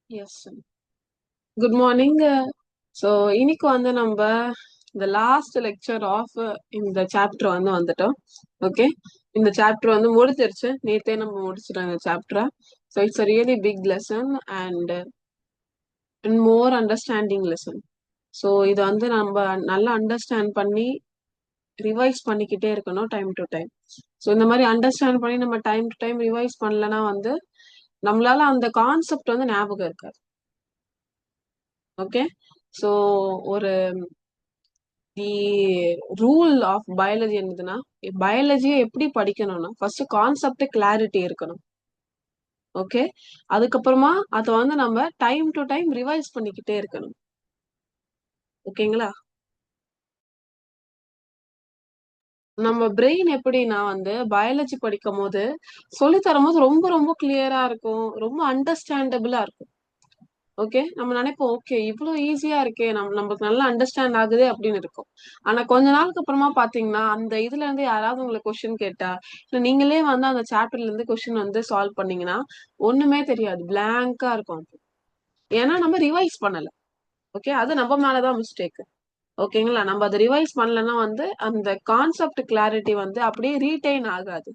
S. Good morning. So இன்னைக்கு வந்து நம்ம இந்த லாஸ்ட் லெக்சர் ஆஃப் இந்த சாப்டர் வந்து வந்துட்டோம். ஓகே, இந்த சாப்டர் வந்து முடிஞ்சிருச்சு, நேத்தே நம்ம முடிச்சிட்டோம் இந்த சாப்டரை. So it's a really big lesson and more understanding lesson. So இதை வந்து நம்ம நல்லா அண்டர்ஸ்டாண்ட் பண்ணி ரிவைஸ் பண்ணிக்கிட்டே இருக்கணும் டைம் டு டைம். ஸோ இந்த மாதிரி அண்டர்ஸ்டாண்ட் பண்ணி நம்ம டைம் டு டைம் ரிவைஸ் பண்ணலன்னா வந்து நம்மளால அந்த கான்செப்ட் வந்து ஞாபகம் இருக்காது. ஓகே, ஸோ ஒரு தி ரூல் ஆஃப் பயாலஜி என்னதுன்னா, பயாலஜியை எப்படி படிக்கணும்னா ஃபர்ஸ்ட் கான்செப்ட் கிளாரிட்டி இருக்கணும். ஓகே, அதுக்கப்புறமா அதை வந்து நம்ம டைம் டு டைம் ரிவைஸ் பண்ணிக்கிட்டே இருக்கணும். ஓகேங்களா? நம்ம பிரெயின் எப்படின்னா வந்து பயாலஜி படிக்கும் போது சொல்லி தரும் போது ரொம்ப ரொம்ப கிளியரா இருக்கும், ரொம்ப அண்டர்ஸ்டாண்டபிளா இருக்கும். ஓகே, நம்ம நினைப்போம் ஓகே இவ்வளவு ஈஸியா இருக்கே, நமக்கு நல்லா அண்டர்ஸ்டாண்ட் ஆகுது அப்படின்னு இருக்கும். ஆனா கொஞ்ச நாளுக்கு அப்புறமா பாத்தீங்கன்னா அந்த இதுல இருந்து யாராவது உங்களுக்கு கொஸ்டின் கேட்டா, இல்ல நீங்களே வந்து அந்த சாப்டர்ல இருந்து கொஸ்டின் வந்து சால்வ் பண்ணீங்கன்னா ஒண்ணுமே தெரியாது, பிளாங்கா இருக்கும் அது. ஏன்னா நம்ம ரிவைஸ் பண்ணல. ஓகே, அது நம்ம மேலதான் மிஸ்டேக். ஓகேங்களா? நம்ம அதை ரிவைஸ் பண்ணலன்னா வந்து அந்த கான்செப்ட் கிளாரிட்டி வந்து அப்படியே ரீடைன் ஆகாது.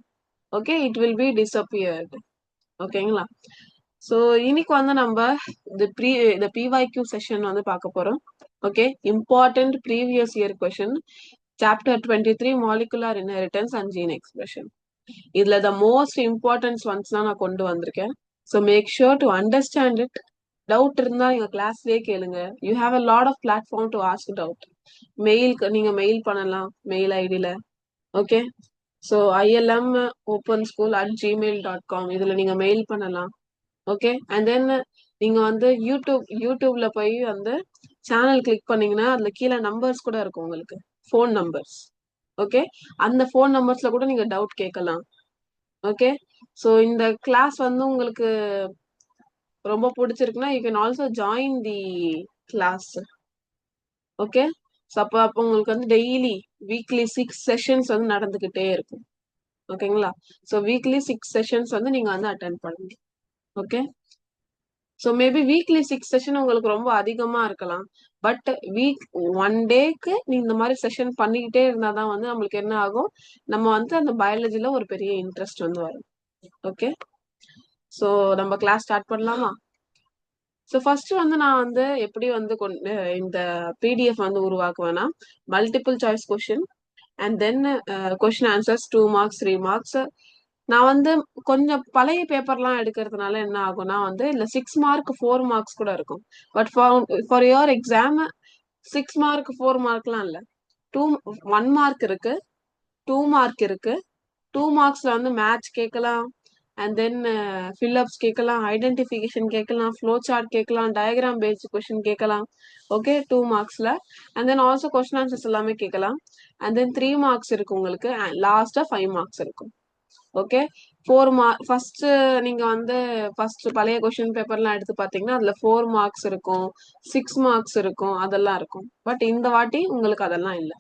Okay, it will be disappeared. ஓகேங்களா? ஸோ இன்னைக்கு வந்து நம்ம இந்த பிஒய்க்யூ செஷன் வந்து பார்க்க போறோம். Okay, important previous year question, chapter 23 molecular inheritance and gene expression. இதுல த மோஸ்ட் இம்பார்ட்டன்ஸ் ஒன்ஸ் தான் நான் கொண்டு வந்திருக்கேன். So make sure to understand it. Doubt இருந்தா நீங்க கிளாஸ்லயே கேளுங்க. You have a lot of platform to ask doubt. நீங்க மெயில் பண்ணலாம், மெயில் ஐடியில. ஓகே, ஸோ ilm openschool@gmail.com இதுல நீங்க மெயில் பண்ணலாம். ஓகே, அண்ட் தென் நீங்க வந்து யூடியூப்ல போய் வந்து சேனல் கிளிக் பண்ணீங்கன்னா அதுல கீழே நம்பர்ஸ் கூட இருக்கும் உங்களுக்கு, ஃபோன் நம்பர்ஸ். ஓகே, அந்த ஃபோன் நம்பர்ஸ்ல கூட நீங்க டவுட் கேட்கலாம். ஓகே, ஸோ இந்த கிளாஸ் வந்து உங்களுக்கு ரொம்ப பிடிச்சிருக்குன்னா you can also join the class. Okay, so அப்போ உங்களுக்கு வந்து டெய்லி வீக்லி 6 செஷன்ஸ் வந்து நடந்துகிட்டே இருக்கும். ஓகேங்களா? ஸோ வீக்லி 6 செஷன்ஸ் வந்து நீங்க வந்து அட்டென்ட் பண்ணுங்க. Okay, so maybe weekly 6 session உங்களுக்கு ரொம்ப அதிகமா இருக்கலாம். பட் வீக் 1 டேக்கு நீ இந்த மாதிரி செஷன் பண்ணிக்கிட்டே இருந்தாதான் வந்து நம்மளுக்கு என்ன ஆகும், நம்ம வந்து அந்த பயாலஜில ஒரு பெரிய இன்ட்ரெஸ்ட் வந்து வரும். ஓகே, ஸோ நம்ம கிளாஸ் ஸ்டார்ட் பண்ணலாமா? ஸோ ஃபர்ஸ்ட் வந்து நான் வந்து எப்படி வந்து இந்த பிடிஎஃப் வந்து உருவாக்குவேன்னா, multiple choice question and then question answers 2 marks 3 marks. நான் வந்து கொஞ்சம் பழைய பேப்பர்லாம் எடுக்கிறதுனால என்ன ஆகும்னா வந்து இல்ல 6 மார்க் 4 மார்க்ஸ் கூட இருக்கும். But for your exam 6 mark 4 மார்க்லாம் இல்ல, 2 1 மார்க் இருக்கு, 2 மார்க் இருக்கு. 2 மார்க்ஸ்ல வந்து மேட்ச் கேட்கலாம், அண்ட் தென் ஃபில்அப்ஸ் கேட்கலாம், ஐடென்டிஃபிகேஷன் கேட்கலாம், ஃப்ளோ சார்ட் கேட்கலாம், டயக்ராம் பேஸ்ட் கொஸ்டின் கேட்கலாம். ஓகே, 2 மார்க்ஸ்ல. And then also question answers எல்லாமே கேட்கலாம். அண்ட் தென் 3 மார்க்ஸ் இருக்கு உங்களுக்கு, லாஸ்டா 5 மார்க்ஸ் இருக்கும். ஓகே, 4 மார்க் ஃபர்ஸ்ட் நீங்க வந்து ஃபர்ஸ்ட் பழைய கொஸ்டின் பேப்பர்லாம் எடுத்து பாத்தீங்கன்னா அதுல 4 மார்க்ஸ் இருக்கும், 6 மார்க்ஸ் இருக்கும், அதெல்லாம் இருக்கும். பட் இந்த வாட்டி உங்களுக்கு அதெல்லாம் இல்லை.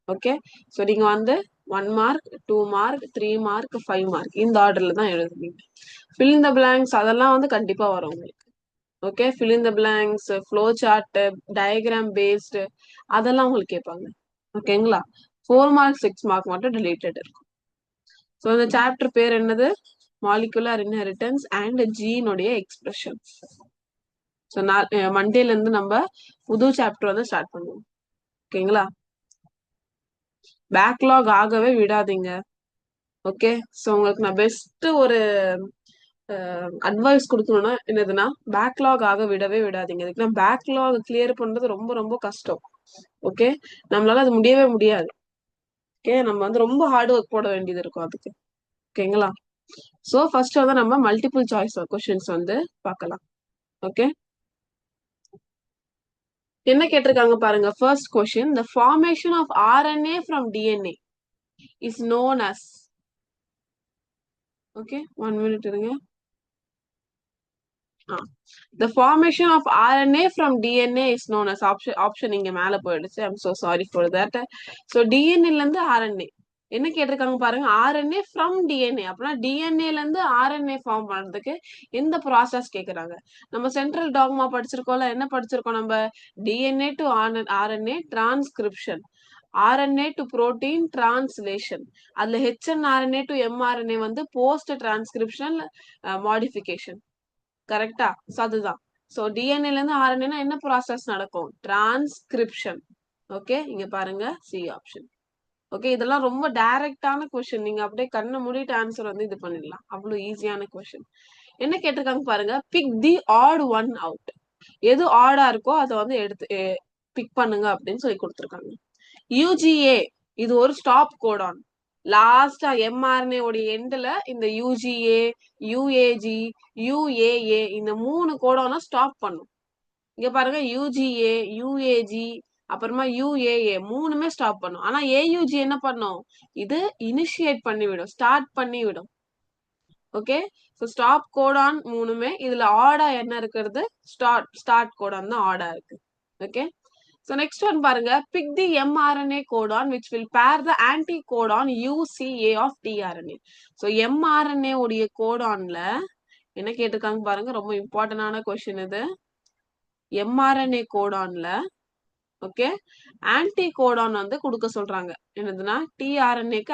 ஓகே, ஸோ நீங்க வந்து 1 மார்க் 2 மார்க் 3 மார்க் 5 மார்க் இந்த ஆர்டர்ல தான் எழுதுவீங்க. ஃபில் இந்த பிளாங்க்ஸ் அதெல்லாம் வந்து கண்டிப்பா வரும் உங்களுக்கு. ஓகே, ஃபில் இந்த blanks, flow chart, diagram based அதெல்லாம் உங்களுக்கு கேட்பாங்க. ஓகேங்களா? 4 மார்க் 6 மார்க் மட்டும் டிலீட்டட் இருக்கும். ஸோ இந்த சாப்டர் பேர் என்னது? மாலிகுலர் இன்ஹெரிட்டன்ஸ் அண்ட் ஜீனுடைய எக்ஸ்பிரஷன். ஸோ மண்டேல இருந்து நம்ம புது சாப்டர் வந்து ஸ்டார்ட் பண்ணுவோம். ஓகேங்களா? பேக்லாக் ஆகவே விடாதீங்க. ஓகே, ஸோ உங்களுக்கு நான் பெஸ்ட் ஒரு அட்வைஸ் கொடுக்கணும்னா என்னதுன்னா, பேக்லாக் ஆக விடவே விடாதீங்க. இதுக்குன்னா பேக்லாக் கிளியர் பண்றது ரொம்ப ரொம்ப கஷ்டம். ஓகே, நம்மளால அது முடியவே முடியாது. ஓகே, நம்ம வந்து ரொம்ப ஹார்ட் ஒர்க் போட வேண்டியது இருக்கும் அதுக்கு. ஓகேங்களா? ஸோ ஃபர்ஸ்ட் வந்து நம்ம மல்டிபிள் சாய்ஸ் கொஸ்டின்ஸ் வந்து பார்க்கலாம். ஓகே, என்ன கேட்டிருக்காங்க பாருங்க. First question, the formation of RNA from DNA is known as. Okay, 1 minute இருங்க. The formation of RNA from DNA is known as option இங்க மேல போயிடுச்சு. I'm so sorry for that. So DNA ல இருந்து RNA. என்ன கேட்டிருக்காங்க பாருங்க, RNA from DNA. அப்படின்னா டிஎன்ஏல இருந்து ஆர்என்ஏ ஃபார்ம் பண்றதுக்கு எந்த ப்ராசஸ் கேக்குறாங்க. நம்ம சென்ட்ரல் டாக்மா படிச்சிருக்கோம்ல, என்ன படிச்சிருக்கோம் நம்ம? DNA to RNA transcription, RNA to protein translation, அதுல ஹெச்என்ஆர்என்ஏ டு எம்ஆர்என்ஏ வந்து போஸ்ட் டிரான்ஸ்கிரிப்ஷன் மாடிஃபிகேஷன். கரெக்டா? சோ அதுதான். சோ டிஎன்ஏல இருந்து ஆர்என்ஏனா என்ன ப்ராசஸ் நடக்கும்? டிரான்ஸ்கிரிப்ஷன். ஓகே, இங்க பாருங்க சி ஆப்ஷன். ஓகே, இதெல்லாம் ரொம்ப டைரக்டான கொஸ்டின். நீங்க அப்படியே கண்ணை மூடிட்டு ஆன்சர் வந்து இது பண்ணிடலாம். அவ்வளவு ஈஸியான கொஸ்டின். என்ன கேட்டிருக்காங்க பாருங்க, pick the odd one out. எது ஆடா இருக்கோ அதை வந்து எடுத்து பிக் பண்ணுங்க அப்படின்னு சொல்லி கொடுத்துருக்காங்க. யூஜிஏ இது ஒரு ஸ்டாப் கோடான். லாஸ்டா எம்ஆர்என்ஏ உடைய எண்ட்ல இந்த யூஜிஏ, யூஏஜி, யூஏஏ இந்த 3 கோடான ஸ்டாப் பண்ணும். இங்க பாருங்க, யூஜிஏ, யூஏஜி, அப்புறமா யூஏஏ 3மே ஸ்டாப் பண்ணும். ஆனா ஏயுஜி என்ன பண்ணும்? இது இனிஷியேட் பண்ணி விடும், ஸ்டார்ட் பண்ணி விடும். ஓகே, ஸோ ஸ்டாப் கோடான் 3மே. இதுல ஆடா என்ன இருக்கிறது? ஸ்டார்ட் கோடான் தான் ஆடா இருக்கு. ஓகே, ஸோ நெக்ஸ்ட் ஒன் பாருங்க, pick the mRNA codon which will pair the anti codon UCA of tRNA. So mRNA உடைய கோடான்ல என்ன கேட்டிருக்காங்க பாருங்க, ரொம்ப இம்பார்ட்டன்டான கொஸ்டின் இது. எம்ஆர்என்ஏ கோடான்ல ஓகே ஆன்டி கோடான் வந்து கொடுக்க சொல்றாங்க. என்னதுன்னா டிஆர்என்ஏக்கு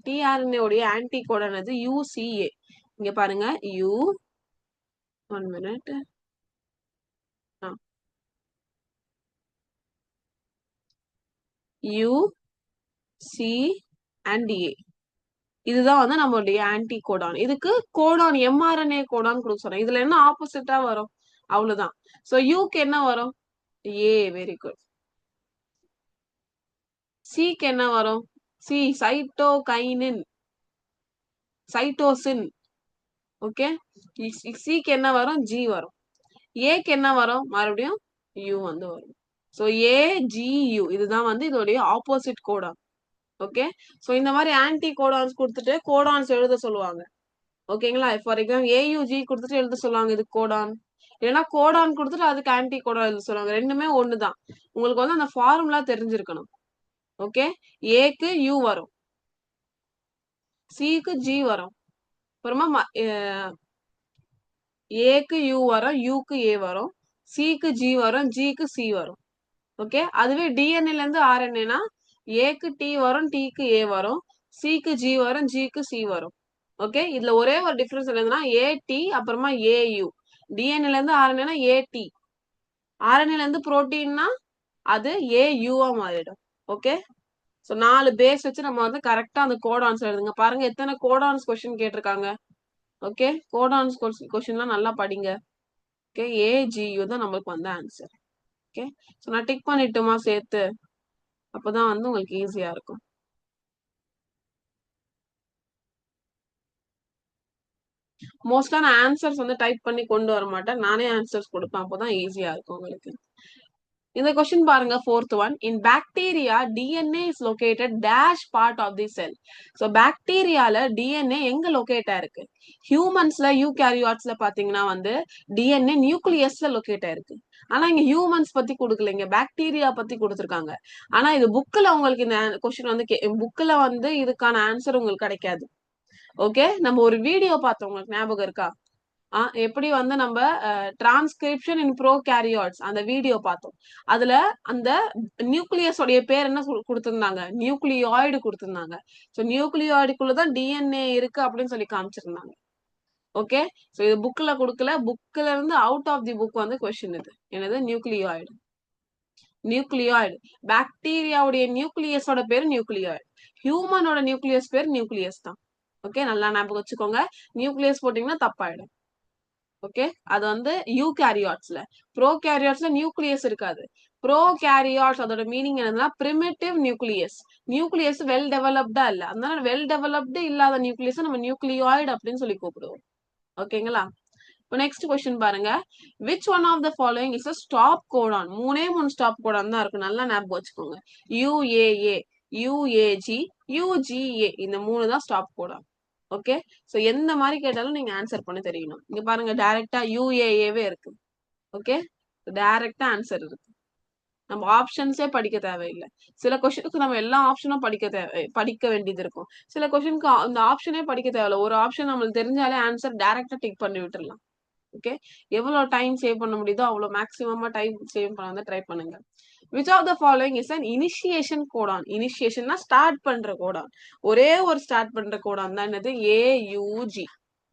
டிஆர்என்ஏ உடைய ஆன்டி கோடான் அது யூசிஏ. இங்க பாருங்க, U 1 minute, U C and ஏ. இதுதான் வந்து நம்மளுடைய ஆன்டி கோடான். இதுக்கு கோடான் எம்ஆர்என்ஏ கோடான் கொடுக்க சொல்றேன். இதுல என்ன ஆப்போசிட்டா வரும்? அவ்வளவுதான். சோ யூக்கு என்ன வரும்? ஏ. Very good. சிக்கு என்ன வரும்? C cytokinin, cytosine. ஓகே, சிக்கு என்ன வரும்? ஜி வரும். ஏக்கு என்ன வரும்? மறுபடியும் யூ வந்து வரும். ஸோ ஏஜியூ இதுதான் வந்து இதோடைய ஆப்போசிட் கோடான். ஓகே, ஸோ இந்த மாதிரி ஆன்டி கோடான்ஸ் கொடுத்துட்டு கோடான்ஸ் எழுத சொல்லுவாங்க. ஓகேங்களா? ஃபார் எக்ஸாம்பிள் ஏயுஜி கொடுத்துட்டு எழுத சொல்லுவாங்க இது கோடான். இல்லைன்னா கோடான் கொடுத்துட்டு அதுக்கு ஆன்டி கோடான் எழுத சொல்லுவாங்க. ரெண்டுமே ஒண்ணுதான். உங்களுக்கு வந்து அந்த ஃபார்முலா தெரிஞ்சிருக்கணும். ஓகே, ஏக்கு யூ வரும், சிக்கு ஜி வரும், அப்புறமா ஏக்கு யூ வரும், யூக்கு ஏ வரும், சிக்கு ஜி வரும், ஜிக்கு சி வரும். ஓகே, அதுவே டிஎன்ஏல இருந்து ஆர்என்ஏனா ஏக்கு டி வரும், டிக்கு ஏ வரும், சிக்கு ஜி வரும், ஜிக்கு சி வரும். ஓகே, இதுல ஒரே ஒரு டிஃபரன்ஸ் என்னதுன்னா ஏடி அப்புறமா ஏயு. டிஎன்ஏல இருந்து ஆர்என்ஏனா ஏடி, ஆர்என்ஏல இருந்து புரோட்டீன்னா அது ஏயுவா மாறிடும். ஓகே, ஸோ 4 பேஸ் வச்சு நம்ம வந்து கரெக்டா அந்த கோடான்ஸ் எழுதுங்க. பாருங்க எத்தனை கோடான்ஸ் கொஸ்டின் கேட்டிருக்காங்க. ஓகே, கோடான்ஸ் கொஸ்டின்லாம் நல்லா படிங்க. ஓகே, ஏஜியு தான் நம்மளுக்கு வந்து ஆன்சர். ஓகே, ஸோ நான் டிக் பண்ணிட்டுமா சேர்த்து? அப்போதான் வந்து உங்களுக்கு ஈஸியா இருக்கும். மோஸ்டா நான் ஆன்சர்ஸ் வந்து டைப் பண்ணி கொண்டு வர மாட்டேன், நானே ஆன்சர்ஸ் கொடுப்பேன். அப்போதான் ஈஸியா இருக்கும் உங்களுக்கு. இந்த கொஸ்டின் பாருங்க, 4th one. In bacteria DNA is located dash part of the cell. So பாக்டீரியால டிஎன்ஏ எங்க லொகேட் ஆயிருக்கு? ஹியூமன்ஸ்ல யூகேரியாட்ஸ்ல பாத்தீங்கன்னா வந்து டிஎன்ஏ நியூக்ளியஸ்ல லொகேட் ஆயிருக்கு. ஆனா இங்க ஹியூமன்ஸ் பத்தி கொடுக்கல, இங்க பாக்டீரியா பத்தி கொடுத்துருக்காங்க. ஆனா இது புக்ல உங்களுக்கு இந்த கொஸ்டின் வந்து புக்ல வந்து இதுக்கான ஆன்சர் உங்களுக்கு கிடைக்காது. ஓகே, நம்ம ஒரு வீடியோ பார்த்தோம், உங்களுக்கு ஞாபகம் இருக்கா? எப்படி வந்து நம்ம டிரான்ஸ்கிரிப்ஷன் இன் ப்ரோகாரியாட்ஸ் அந்த வீடியோ பார்த்தோம். அதுல அந்த நியூக்ளியஸ் உடைய பேர் என்ன கொடுத்திருந்தாங்க? நியூக்ளியாய்டு கொடுத்திருந்தாங்க. ஸோ நியூக்ளியாய்டுக்குள்ளதான் டிஎன்ஏ இருக்கு அப்படின்னு சொல்லி காமிச்சிருந்தாங்க. ஓகே, ஸோ இது புக்ல கொடுக்கல, புக்ல இருந்து அவுட் ஆஃப் தி புக் வந்து கொஸ்டின் இது. என்னது? நியூக்ளியாய்டு. நியூக்ளியாய்டு பாக்டீரியாவுடைய நியூக்ளியஸோட பேரு நியூக்ளியாய்டு. ஹியூமனோட நியூக்ளியஸ் பேர் நியூக்ளியஸ் தான். ஓகே, நல்லா ஞாபகம் வச்சுக்கோங்க. நியூக்ளியஸ் போட்டீங்கன்னா தப்பாயிடும். ஓகே, அது வந்து யூகேரியாட்ஸ்ல. ப்ரோகேரியாட்ஸ்ல நியூக்ளியஸ் இருக்காது. ப்ரோகேரியாட்ஸ் அதோட மீனிங் என்னன்னா பிரிமிட்டிவ் நியூக்ளியஸ். நியூக்ளியஸ் வெல் டெவலப்டா இல்ல, அதனால வெல் டெவலப்டு இல்லாத நியூக்ளியஸ் நம்ம நியூக்ளியாய்டு அப்படின்னு சொல்லி கூப்பிடுவோம். ஓகேங்களா? இப்போ நெக்ஸ்ட் கொஸ்டின் பாருங்க, which one of the following is a stop Godan? 3 stop Godan தான் இருக்கு, நல்லா ஞாபகம் வச்சுக்கோங்க. யுஏஏ, யுஏஜி, யுஜிஏ இந்த 3 தான் ஸ்டாப் கோடான். ஓகே, சோ எந்த மாதிரி கேட்டாலும் நீங்க ஆன்சர் பண்ண தெரியணும். இங்க பாருங்க டைரக்டா யுஏஏவே இருக்கு. ஓகே, டைரக்டா ஆன்சர் இருக்கு. நம்ம ஆப்ஷன்ஸே படிக்க தேவையில்லை. சில கொஸ்டினுக்கு நம்ம எல்லா ஆப்ஷனும் படிக்க வேண்டியது இருக்கும். சில கொஸ்டினுக்கு அந்த ஆப்ஷனே படிக்க தேவையில்ல. ஒரு ஆப்ஷன் நம்மளுக்கு தெரிஞ்சாலே ஆன்சர் டைரக்டா டிக் பண்ணி விட்டுறலாம். ஓகே, எவ்வளவு டைம் சேவ் பண்ண முடியுதோ அவ்வளவு மேக்ஸிமமா டைம் சேவ் பண்ண ட்ரை பண்ணுங்க. Which of the following is an initiation codon. இனிஷியேஷன்னா ஸ்டார்ட் பண்ற கோடான். ஒரே ஒரு ஸ்டார்ட் பண்ற கோடான் தான் என்னது? ஏயுஜி.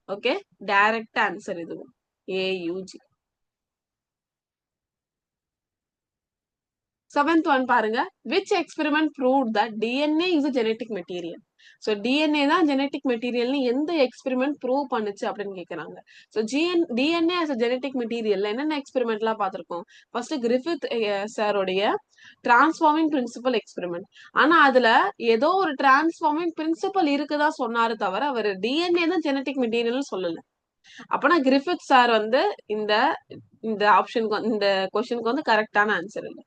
ஓகே, டைரக்ட் ஆன்சர் இதுவும் ஏயுஜி. 7th one பாருங்க. Which experiment proved that DNA is a genetic material? So DNA தான் genetic material னு எந்த எக்ஸ்பெரிமெண்ட் ப்ரூவ் பண்ணுச்சு அப்படின்னு கேக்குறாங்க. So DNA as a genetic material என்னென்ன எக்ஸ்பெரிமெண்ட்லாம் பார்த்திருக்கோம்? ஃபர்ஸ்ட் கிரிஃபித் சாரோடைய டிரான்ஸ்ஃபார்மிங் பிரின்சிபல் எக்ஸ்பெரிமெண்ட். ஆனா அதுல ஏதோ ஒரு டிரான்ஸ்ஃபார்மிங் பிரின்சிபல் இருக்குதா சொன்னாரு தவிர அவர் DNA தான் ஜெனட்டிக் மெட்டீரியல் சொல்லல. அப்பனா கிரிஃபித் சார் வந்து இந்த இந்த ஆப்ஷனுக்கு இந்த கொஸ்டினுக்கு வந்து கரெக்டான ஆன்சர் இல்லை.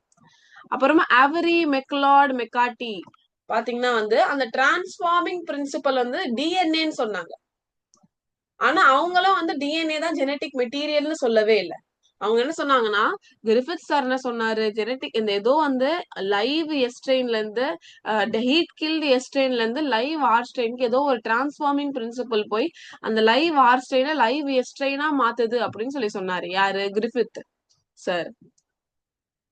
அப்புறமா அவரி மெக்லாட் மெக்காட்டி பாத்தீங்கன்னா வந்து அந்த டிரான்ஸ்ஃபார்மிங் பிரின்சிபல் வந்து டிஎன்ஏன்னு சொன்னாங்க. ஆனா அவங்களும் வந்து டிஎன்ஏ தான் ஜெனட்டிக் மெட்டீரியல்னு சொல்லவே இல்லை. அவங்க என்ன சொன்னாங்கன்னா, கிரிஃபித் சார் என்ன சொன்னாரு, ஜெனட்டிக் இந்த ஏதோ வந்து லைவ் எஸ்ட்ரெயின்ல இருந்து ஹீட் கில்டு எஸ்ட்ரெயின்ல இருந்து லைவ் ஆர்ஸ்ட்ரெயினுக்கு ஏதோ ஒரு டிரான்ஸ்ஃபார்மிங் பிரின்சிபல் போய் அந்த லைவ் ஆர்ஸ்ட்ரெயினை லைவ் எஸ்ட்ரெயினா மாத்துது அப்படின்னு சொல்லி சொன்னாரு. யாரு? Griffith sir.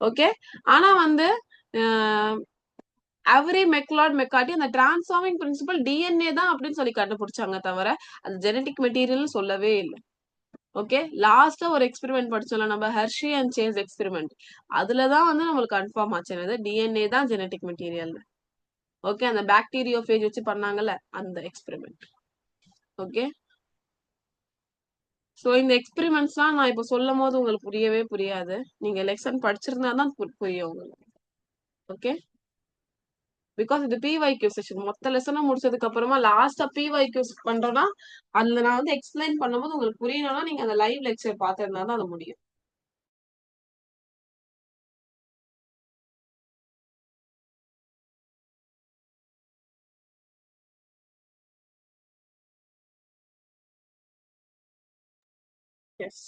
ஓகே, ஆனா வந்து அவரி மெக்லாட் மெக்காட்டி அந்த டிரான்ஸ்ஃபார்மிங் பிரின்சிபல் டிஎன்ஏ தான் அப்படின்னு சொல்லி கண்டுபிடிச்சாங்க தவிர அது ஜெனட்டிக் மெட்டீரியல் சொல்லவே இல்லை. ஓகே, லாஸ்டா ஒரு எக்ஸ்பெரிமெண்ட் படிச்சோம்ல நம்ம, ஹெர்ஷி அண்ட் சேஸ் எக்ஸ்பெரிமெண்ட். அதுலதான் வந்து நம்மளுக்கு கன்ஃபார்ம் ஆச்சு என்னது, டிஎன்ஏ தான் ஜெனட்டிக் மெட்டீரியல். ஓகே, அந்த பாக்டீரியோஃபேஜ் வச்சு பண்ணாங்கல்ல அந்த எக்ஸ்பெரிமெண்ட். ஓகே, சோ இந்த எக்ஸ்பெரிமெண்ட்ஸ்லாம் நான் இப்ப சொல்லும் போது உங்களுக்கு புரியவே புரியாது. நீங்க லெசன் படிச்சிருந்தா தான் புரியும் உங்களுக்கு. ஓகே, பிகாஸ் இது பிஒய்க்யூ செஷன். மொத்த லெசனும் முடிச்சதுக்கு அப்புறமா லாஸ்டா பிஒய்க்யூ பண்றோம்னா அதுல நான் வந்து எக்ஸ்பிளைன் பண்ணும்போது உங்களுக்கு புரியணும்னா நீங்க அந்த லைவ் லெக்சர் பார்த்திருந்தா தான் அது முடியும். எஸ்,